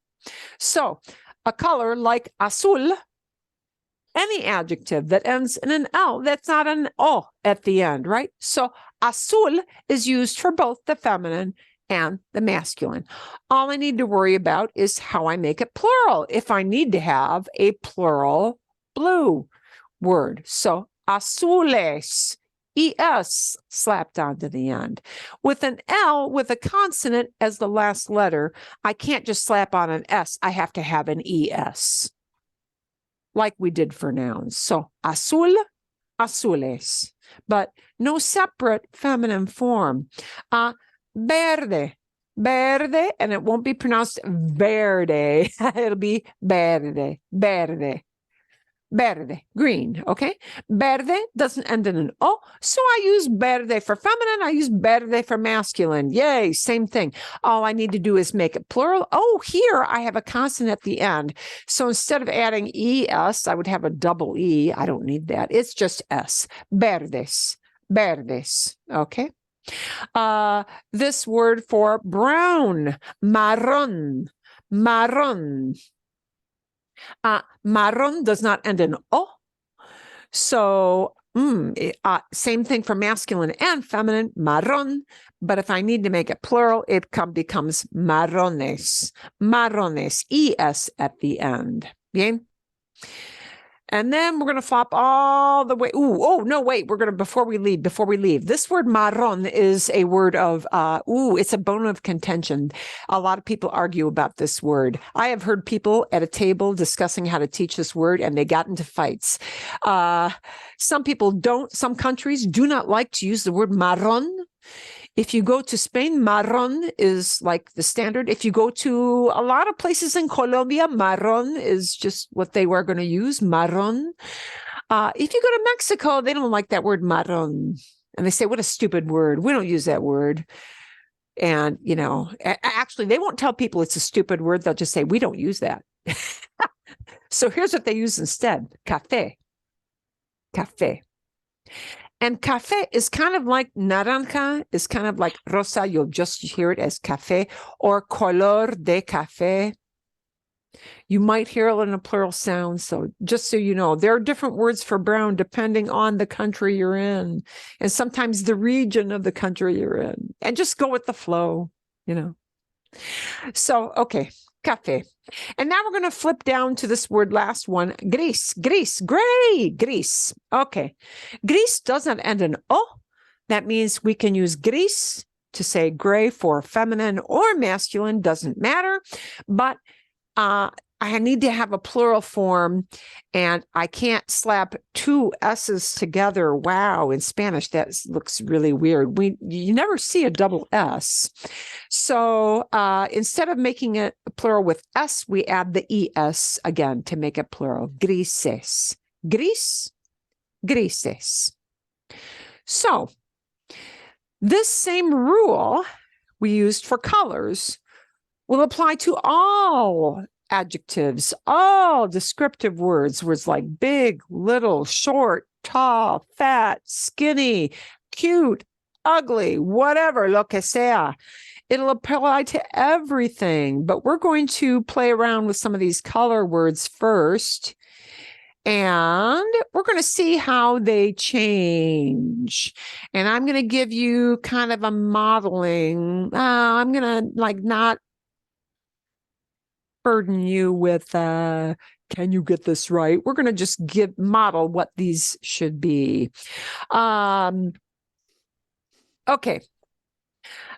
So, a color like azul any adjective that ends in an L that's not an O at the end, right? So azul is used for both the feminine and the masculine. All I need to worry about is how I make it plural if I need to have a plural blue word. So azules, ES slapped onto the end. With an L with a consonant as the last letter, I can't just slap on an S. I have to have an ES, like we did for nouns. So azul, azules, but no separate feminine form. Verde, verde, and it won't be pronounced verde. It'll be verde, verde. Verde, green, okay? Verde doesn't end in an O, so I use verde for feminine, I use verde for masculine. Yay, same thing. All I need to do is make it plural. Oh, here I have a consonant at the end. So instead of adding ES, I would have a double E. I don't need that. It's just S. Verdes, verdes, okay? This word for brown, marron, marron. Marron does not end in O. So same thing for masculine and feminine, marron. But if I need to make it plural, it becomes marrones, marrones, ES at the end. Bien? And then we're going to flop all the way. Oh, no, wait. We're going to, before we leave, this word marron is a word of, it's a bone of contention. A lot of people argue about this word. I have heard people at a table discussing how to teach this word, and they got into fights. Some countries do not like to use the word marron. If you go to Spain, marron is like the standard. If you go to a lot of places in Colombia, marron is just what they were going to use, marron. If you go to Mexico, they don't like that word marron. And they say, what a stupid word. We don't use that word. And, actually, they won't tell people it's a stupid word. They'll just say, we don't use that. So here's what they use instead. Café. Café. And café is kind of like naranja, is kind of like rosa. You'll just hear it as café or color de café. You might hear it in a plural sound. So just so you know, there are different words for brown depending on the country you're in, and sometimes the region of the country you're in. And just go with the flow, So, okay, café. And now we're going to flip down to this word, last one, gris, gray, gris. Okay, gris doesn't end in O. That means we can use gris to say gray for feminine or masculine, doesn't matter. But I need to have a plural form, and I can't slap two S's together. Wow, in Spanish, that looks really weird. You never see a double S. So instead of making it plural with S, we add the ES again to make it plural. Grises. Gris, grises. So this same rule we used for colors will apply to all adjectives, all descriptive words like big, little, short, tall, fat, skinny, cute, ugly, whatever, lo que sea. It'll apply to everything, but we're going to play around with some of these color words first, and we're going to see how they change. And I'm going to give you kind of a modeling. I'm going to not burden you with, can you get this right? We're going to just model what these should be. Okay.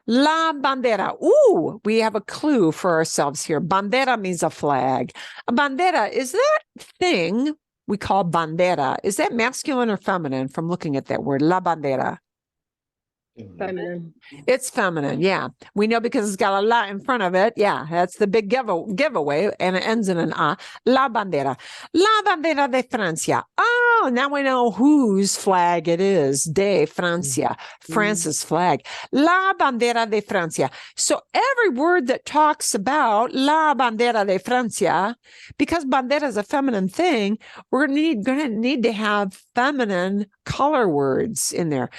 La bandera. Ooh, we have a clue for ourselves here. Bandera means a flag. A bandera is that thing we call bandera. Is that masculine or feminine from looking at that word? La bandera. Feminine. It's feminine, yeah. We know because it's got a la in front of it. Yeah, that's the big giveaway, and it ends in an a. La bandera. La bandera de Francia. Oh, now we know whose flag it is. De Francia. France's flag. La bandera de Francia. So every word that talks about la bandera de Francia, because bandera is a feminine thing, we're going to need to have feminine color words in there.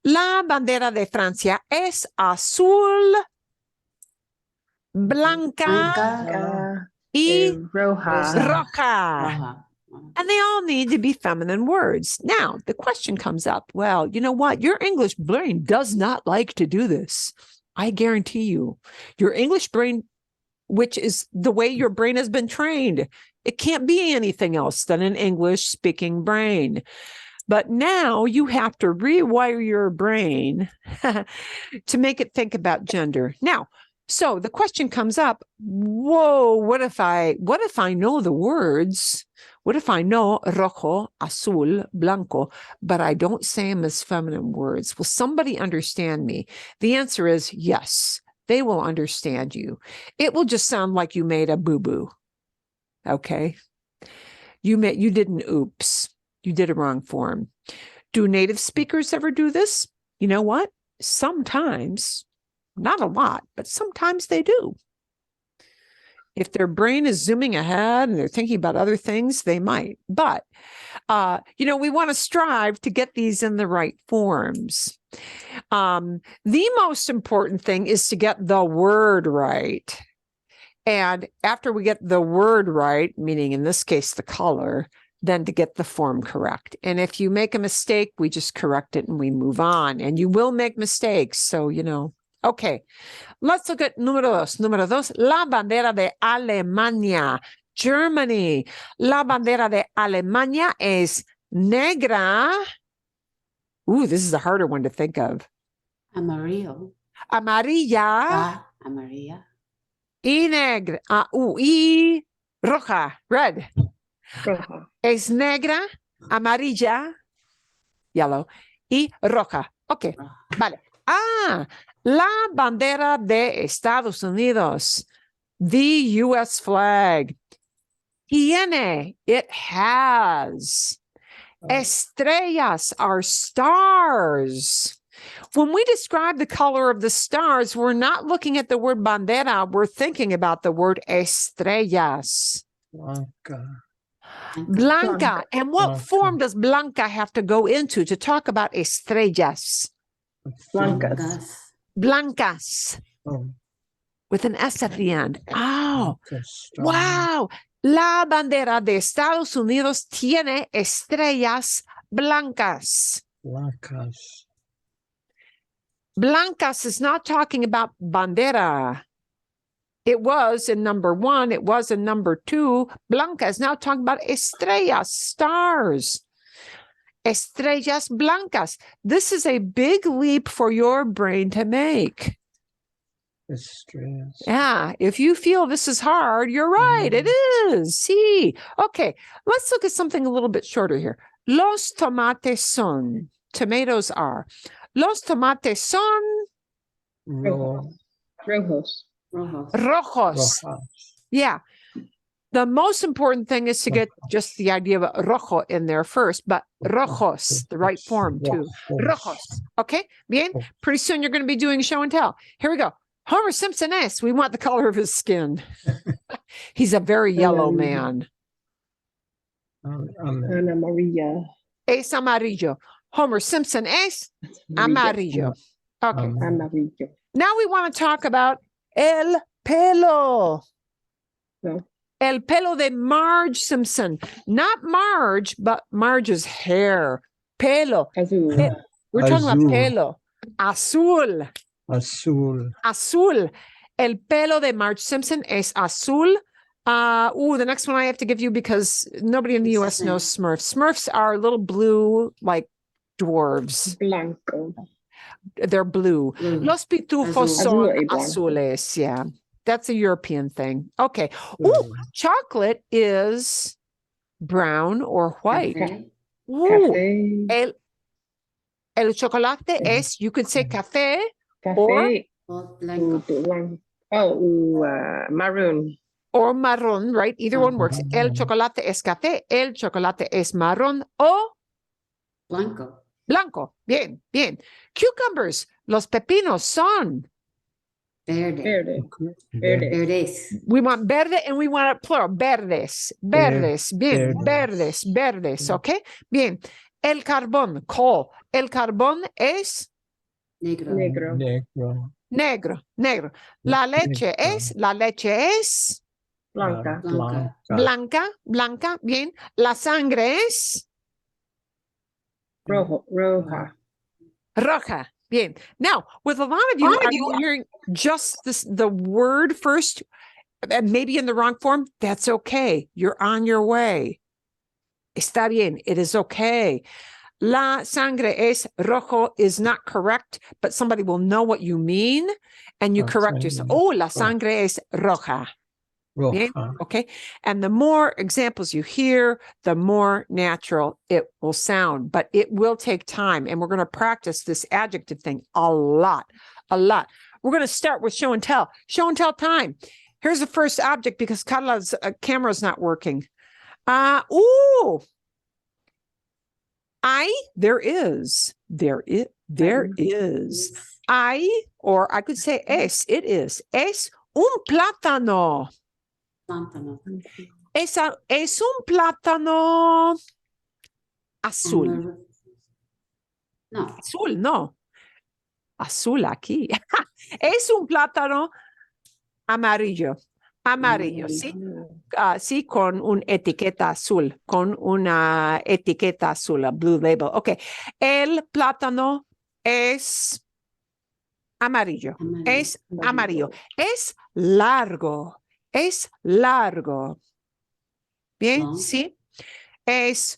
La bandera de Francia es azul, blanca y Roja. roja. And they all need to be feminine words. Now, the question comes up, well, you know what? Your English brain does not like to do this. I guarantee you. Your English brain, which is the way your brain has been trained, it can't be anything else than an English speaking brain. But now you have to rewire your brain to make it think about gender. Now, so the question comes up, whoa, what if I know the words? What if I know rojo, azul, blanco, but I don't say them as feminine words? Will somebody understand me? The answer is yes, they will understand you. It will just sound like you made a boo-boo. Okay. You did an oops. You did a wrong form. Do native speakers ever do this? You know what? Sometimes, not a lot, but sometimes they do. If their brain is zooming ahead and they're thinking about other things, they might. But, we want to strive to get these in the right forms. The most important thing is to get the word right. And after we get the word right, meaning in this case, the color, then to get the form correct. And if you make a mistake, we just correct it and we move on. And you will make mistakes. So, okay. Let's look at número dos. Número dos, la bandera de Alemania, Germany. La bandera de Alemania es negra. Ooh, this is a harder one to think of. Amarillo. Amarilla. Amarilla. Y negra. Y roja, red. Roja. Es negra, amarilla, yellow, y roja. Ok, vale. La bandera de Estados Unidos, the U.S. flag. It has. Estrellas are stars. When we describe the color of the stars, we're not looking at the word bandera, we're thinking about the word estrellas. Blanca. Blanca. And what Blanca. form does blanca have to go into to talk about estrellas? Blancas. Blancas. Oh, With an S at the end. Oh, Blanca star. wow. La bandera de Estados Unidos tiene estrellas blancas. Blancas. Blancas is not talking about bandera. It was in number 1. It was in number 2. Blanca is now talking about estrellas, stars. Estrellas blancas. This is a big leap for your brain to make. Estrellas. Yeah, if you feel this is hard, you're right. It is. See. Okay, let's look at something a little bit shorter here. Los tomates son. Tomatoes are. Los tomates son Ro- Rojos. Rojo. rojos. rojas. Yeah. The most important thing is to get just the idea of rojo in there first, but rojos, the right form too. Rojos. Okay, bien. Pretty soon you're going to be doing show and tell. Here we go. Homer Simpson is. We want the color of his skin. He's a very yellow man. Ana Maria. Es amarillo. Homer Simpson es amarillo. Okay. Amarillo. Now we want to talk about el pelo. No. El pelo de Marge Simpson. Not Marge, but Marge's hair. Pelo. Azul. We're talking about Azul. pelo. Azul. Azul. Azul. El pelo de Marge Simpson es azul. The next one I have to give you because nobody in the U.S. knows Smurfs. Smurfs are little blue, like dwarves. Blanco. They're blue. Blue. Los pitufos Azul. son Azul y blanco. azules. Yeah, that's a European thing. Okay. Ooh, chocolate is brown or white. Café. Ooh, Café. el chocolate es, you could say café. Café. O blanco. Blanco. Maroon. Or marrón, right? Either one works. El chocolate es café, el chocolate es marrón o Blanco. blanco. Bien, bien. Cucumbers, los pepinos son. Verde. Verde. Verde. Verdes. We want verde and we want it plural. Verdes, verdes. Bien, verdes. verdes. Okay. Bien. El carbón, coal. El carbón es Negro. Negro. Negro. negro, negro. La leche es Blanca. Blanca. Blanca, blanca, bien. La sangre es Roja. roja. Bien. Now, with a lot of you, I'm hearing just the word first, and maybe in the wrong form. That's okay. You're on your way. Está bien. It is okay. La sangre es rojo is not correct, but somebody will know what you mean, and you La correct yourself. sangre Oh, la sangre es roja. Bien, roja. okay. And the more examples you hear, the more natural it will sound, but it will take time. And we're going to practice this adjective thing a lot, a lot. We're going to start with show and tell. Show and tell time. Here's the first object because Carla's camera's not working. There is. Or I could say es, it is. Es un plátano. Plátano. Es un plátano azul. No. Azul, no. Azul aquí. Es un plátano amarillo. Amarillo, ¿sí? Sí, con una etiqueta azul, con una etiqueta azul, a blue label. Ok. El plátano es amarillo. Es amarillo. Es largo. Es largo. Bien, No. sí. Es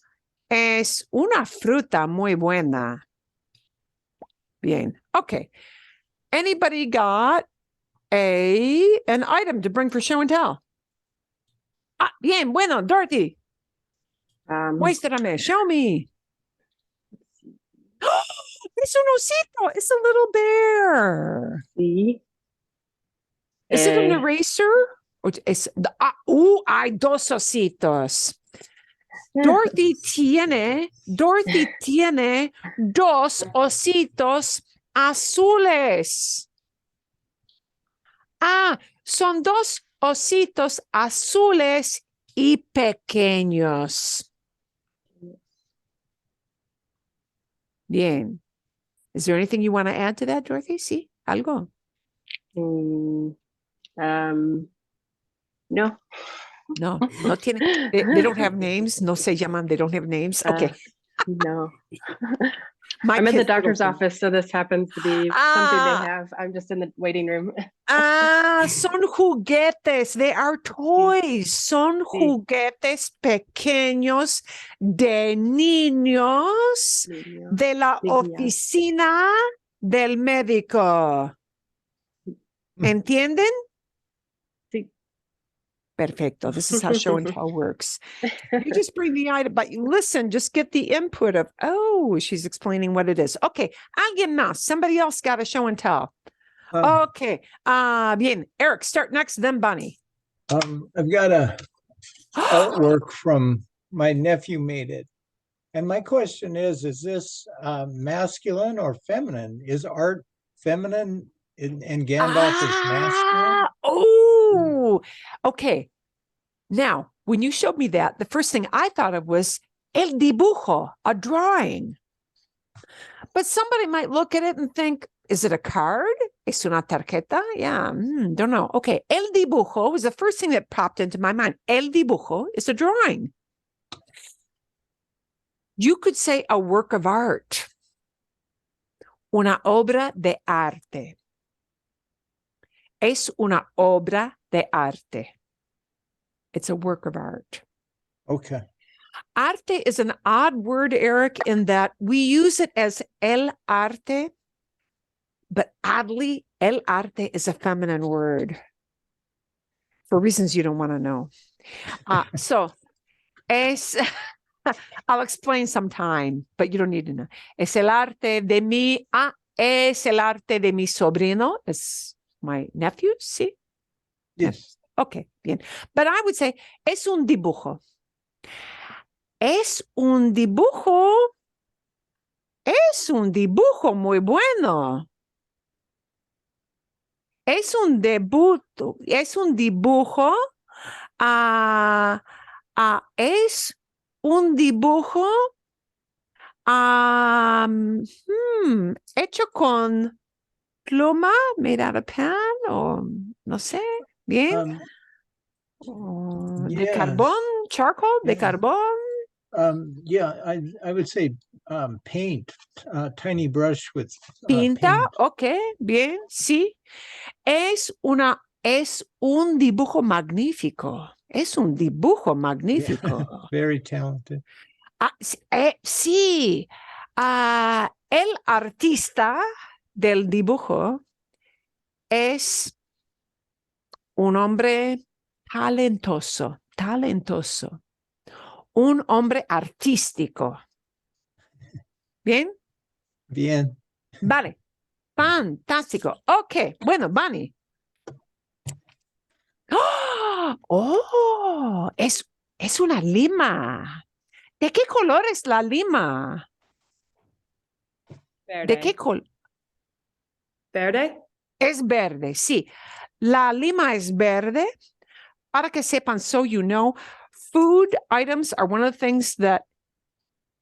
una fruta muy buena. Bien. Okay. Anybody got an item to bring for show and tell? Bien, bueno, Dorothy. Muéstrame, show me. Es un osito. It's a little bear. Sí. Is it an eraser? Or hay dos ositos. Dorothy tiene dos ositos azules. Son dos ositos azules y pequeños. Bien. Is there anything you want to add to that, Dorothy? Sí, algo. No. No tiene. They don't have names. No se llaman. They don't have names. Okay. No. My I'm at the kids doctor's don't- office, so this happens to be something they have. I'm just in the waiting room. Son juguetes. They are toys. Son Sí. juguetes pequeños de niños de la Niñas. oficina del médico. ¿Entienden? Sí. Perfecto. This is how show and tell works. You just bring the item, but you listen, just get the input of, oh, she's explaining what it is. Okay. Alguien más. Somebody else got a show and tell. Okay. Bien. Eric, start next, then Bunny. I've got a artwork from my nephew made it. And my question is this masculine or feminine? Is art feminine and Gandalf is masculine? Oh, okay. Now, when you showed me that, the first thing I thought of was el dibujo, a drawing. But somebody might look at it and think, is it a card? Es una tarjeta? Yeah, don't know. Okay, el dibujo was the first thing that popped into my mind. El dibujo is a drawing. You could say a work of art. Una obra de arte. Es una obra de arte. It's a work of art. Okay. Arte is an odd word, Eric, in that we use it as el arte, but oddly, el arte is a feminine word for reasons you don't want to know. So, I'll explain sometime, but you don't need to know. Es el arte de es el arte de mi sobrino, es my nephew, ¿sí? Yes. Okay, bien. But I would say, es un dibujo. Es un dibujo. Es un dibujo muy bueno. Es un dibujo. Es un dibujo. Es un dibujo hecho con pluma, made out of pen, o no sé. Bien. De Yes. carbón, charcoal, de Yeah. carbón. Yeah, I would say paint, tiny brush with Pinta, paint. ok, bien, sí. Es un dibujo magnífico. Es un dibujo magnífico. Very talented. Sí. El artista del dibujo es un hombre talentoso, talentoso. Un hombre artístico. ¿Bien? Bien. Vale. Fantástico. Ok, bueno, Bunny. ¡Oh! Es una lima. ¿De qué color es la lima? ¿De qué color? Verde. Es verde, sí. La lima es verde. Para que sepan, so you know, food items are one of the things that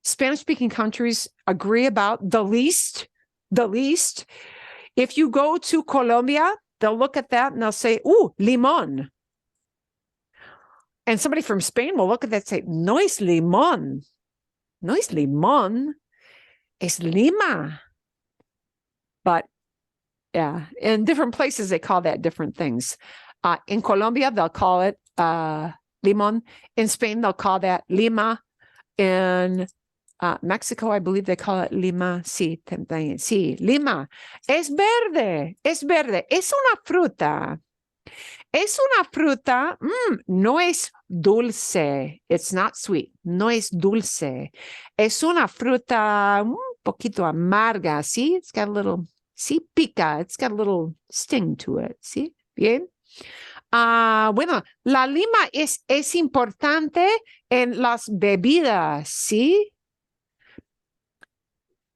Spanish-speaking countries agree about the least. The least. If you go to Colombia, they'll look at that and they'll say, "Ooh, limón." And somebody from Spain will look at that and say, "No es limón. No es limón. Es lima." But yeah, in different places, they call that different things. In Colombia, they'll call it limón. In Spain, they'll call that lima. In Mexico, I believe they call it lima. Sí, también. Sí, lima. Es verde. Es verde. Es una fruta. Es una fruta. No es dulce. It's not sweet. No es dulce. Es una fruta un poquito amarga. Sí, it's got a little. Sí, pica. It's got a little sting to it. Sí, bien. Bueno, la lima es importante en las bebidas, ¿sí?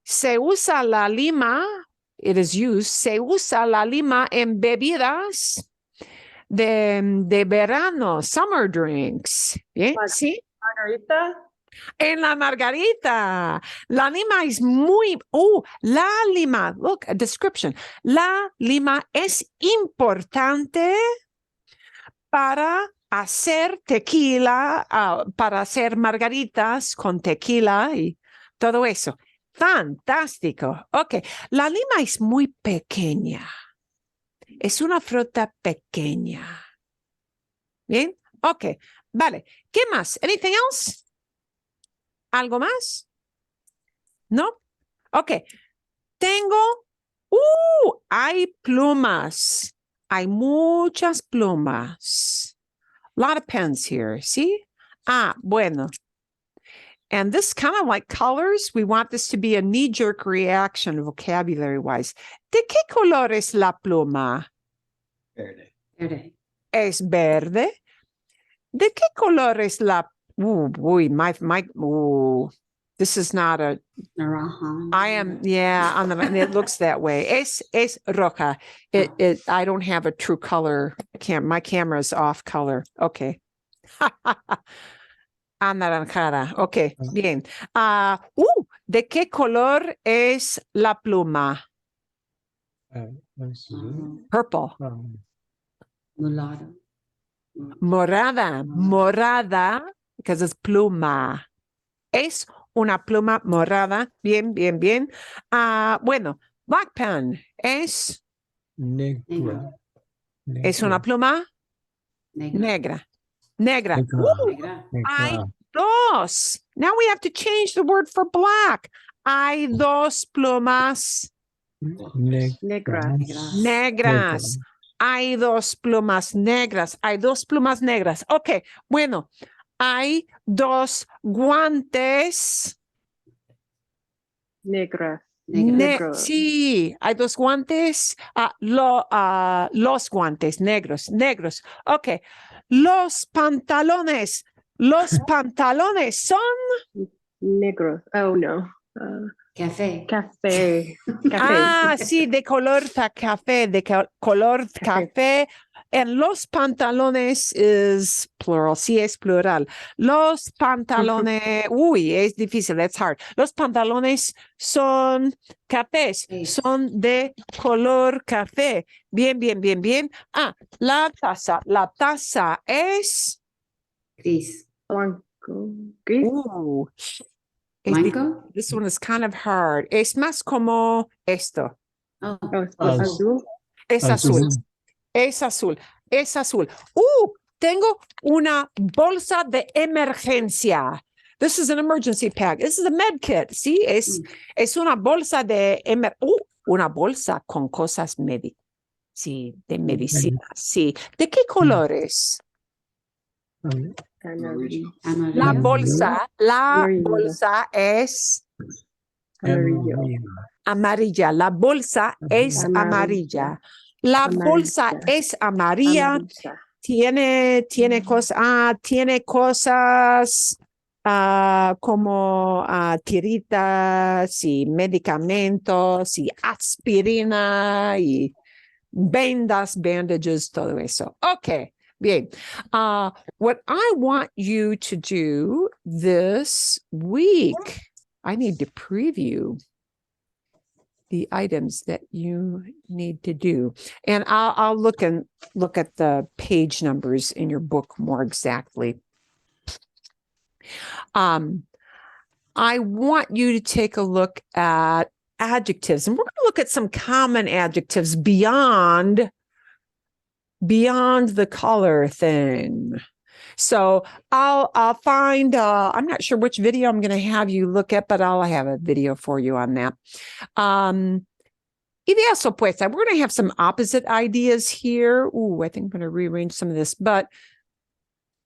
Se usa la lima, it is used, se usa la lima en bebidas de verano, summer drinks, ¿bien? ¿Sí? Margarita. En la margarita. La lima es la lima, look, a description. La lima es importante para hacer tequila, para hacer margaritas con tequila y todo eso. Fantástico. Ok, la lima es muy pequeña. Es una fruta pequeña. Bien, ok, vale. ¿Qué más? Anything else? ¿Algo más? ¿No? Ok, tengo, hay plumas. Hay muchas plumas. A lot of pens here, see? Bueno. And this kind of like colors, we want this to be a knee-jerk reaction vocabulary-wise. ¿De qué color es la pluma? Verde. Verde. Es verde. ¿De qué color es la... this is not a... Naranja. I am, yeah, it looks that way. Es roja. I don't have a true color. My camera is off color. Okay. Anaranjada. Ok, bien. ¿De qué color es la pluma? Purple. Mulatto. Morada, because it's pluma. Es una pluma morada. Bien, bien, bien. Bueno, black pen es Negra. una pluma Negra. negra. Negra. Hay dos. Now we have to change the word for black. Hay dos plumas Negra. negras. Hay dos plumas negras. Hay dos plumas negras. Ok, bueno. Hay dos guantes. Negra. Negra. Sí, hay dos guantes. Los guantes negros. Ok. Los pantalones son Negros. Oh no. Café. Café. Café. sí, de color café, color café. And los pantalones is plural. Sí, es plural. Los pantalones, uy, es difícil, it's hard. Los pantalones son cafés, Sí. son de color café. Bien, bien, bien, bien. Ah, la taza es, Gris. Blanco. Gris. es Blanco. this one is kind of hard. Es más como esto. Oh, Oh, Az- azul. Es azul. Es azul. Es azul. Tengo una bolsa de emergencia. This is an emergency pack. This is a med kit. Sí, es una bolsa de una bolsa con cosas sí, de medicina. Sí. ¿De qué colores? Amarillo. La amarillo. Amarillo. bolsa es Amarillo. amarilla. La bolsa es amarilla. La bolsa Amarilla. es amarilla. Amarilla. Tiene cosas como tiritas y medicamentos y aspirina y vendas, bandages, todo eso. Okay, bien. What I want you to do this week, I need to preview the items that you need to do. And I'll look at the page numbers in your book more exactly. I want you to take a look at adjectives, and we're going to look at some common adjectives beyond the color thing. So I'll find, I'm not sure which video I'm going to have you look at, but I'll have a video for you on that. Ideas opuestas. We're going to have some opposite ideas here. I think I'm going to rearrange some of this, but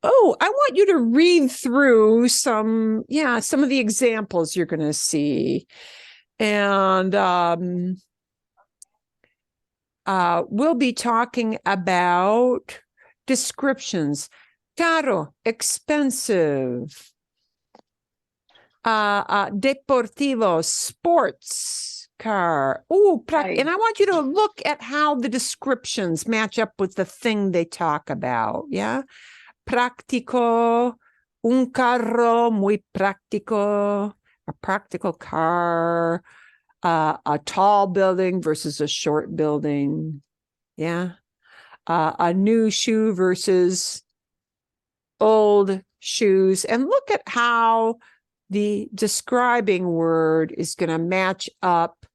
I want you to read through some of the examples you're going to see. And we'll be talking about descriptions. Caro, expensive. Deportivo, sports car. And I want you to look at how the descriptions match up with the thing they talk about. Yeah. Práctico, un carro muy práctico, a practical car, a tall building versus a short building. Yeah. A new shoe versus old shoes. And look at how the describing word is going to match up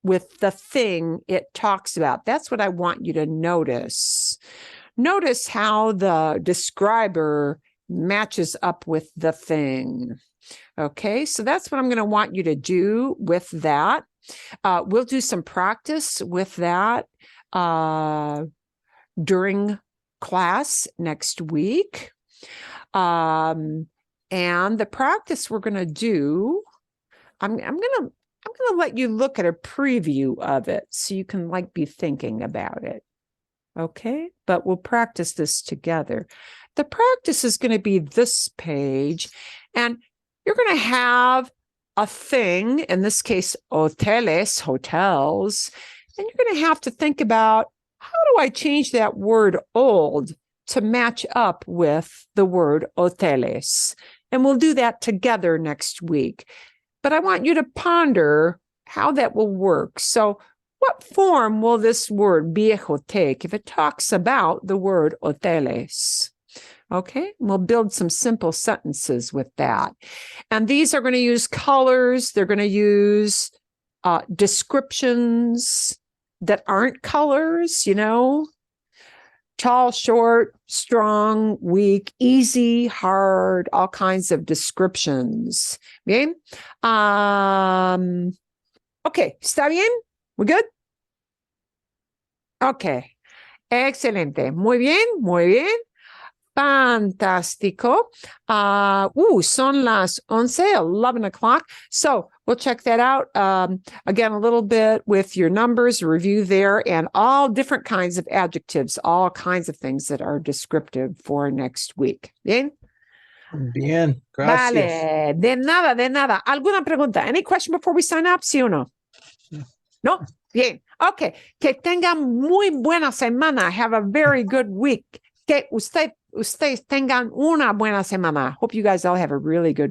with the thing it talks about. That's what I want you to notice. Notice how the describer matches up with the thing. Okay, so that's what I'm going to want you to do with that. We'll do some practice with that during class next week. And the practice we're going to do, I'm going to let you look at a preview of it so you can be thinking about it. Okay, but we'll practice this together. The practice is going to be this page, and you're going to have a thing, in this case, hoteles, hotels, and you're going to have to think about, how do I change that word old to match up with the word hoteles? And we'll do that together next week. But I want you to ponder how that will work. So what form will this word viejo take if it talks about the word hoteles? Okay, we'll build some simple sentences with that. And these are going to use colors. They're going to use descriptions that aren't colors, tall, short, strong, weak, easy, hard, all kinds of descriptions. Bien? Okay, ¿está bien? We good? Okay. Excelente. Muy bien, muy bien. Fantástico. Son las 11 o'clock. So we'll check that out. Again, a little bit with your numbers, review there, and all different kinds of adjectives, all kinds of things that are descriptive for next week. Bien? Bien, gracias. Vale. De nada, de nada. ¿Alguna pregunta? Any question before we sign up? ¿Sí o no? No? Bien. Ok. Que tengan muy buena semana. Have a very good week. Que ustedes tengan una buena semana. Hope you guys all have a really good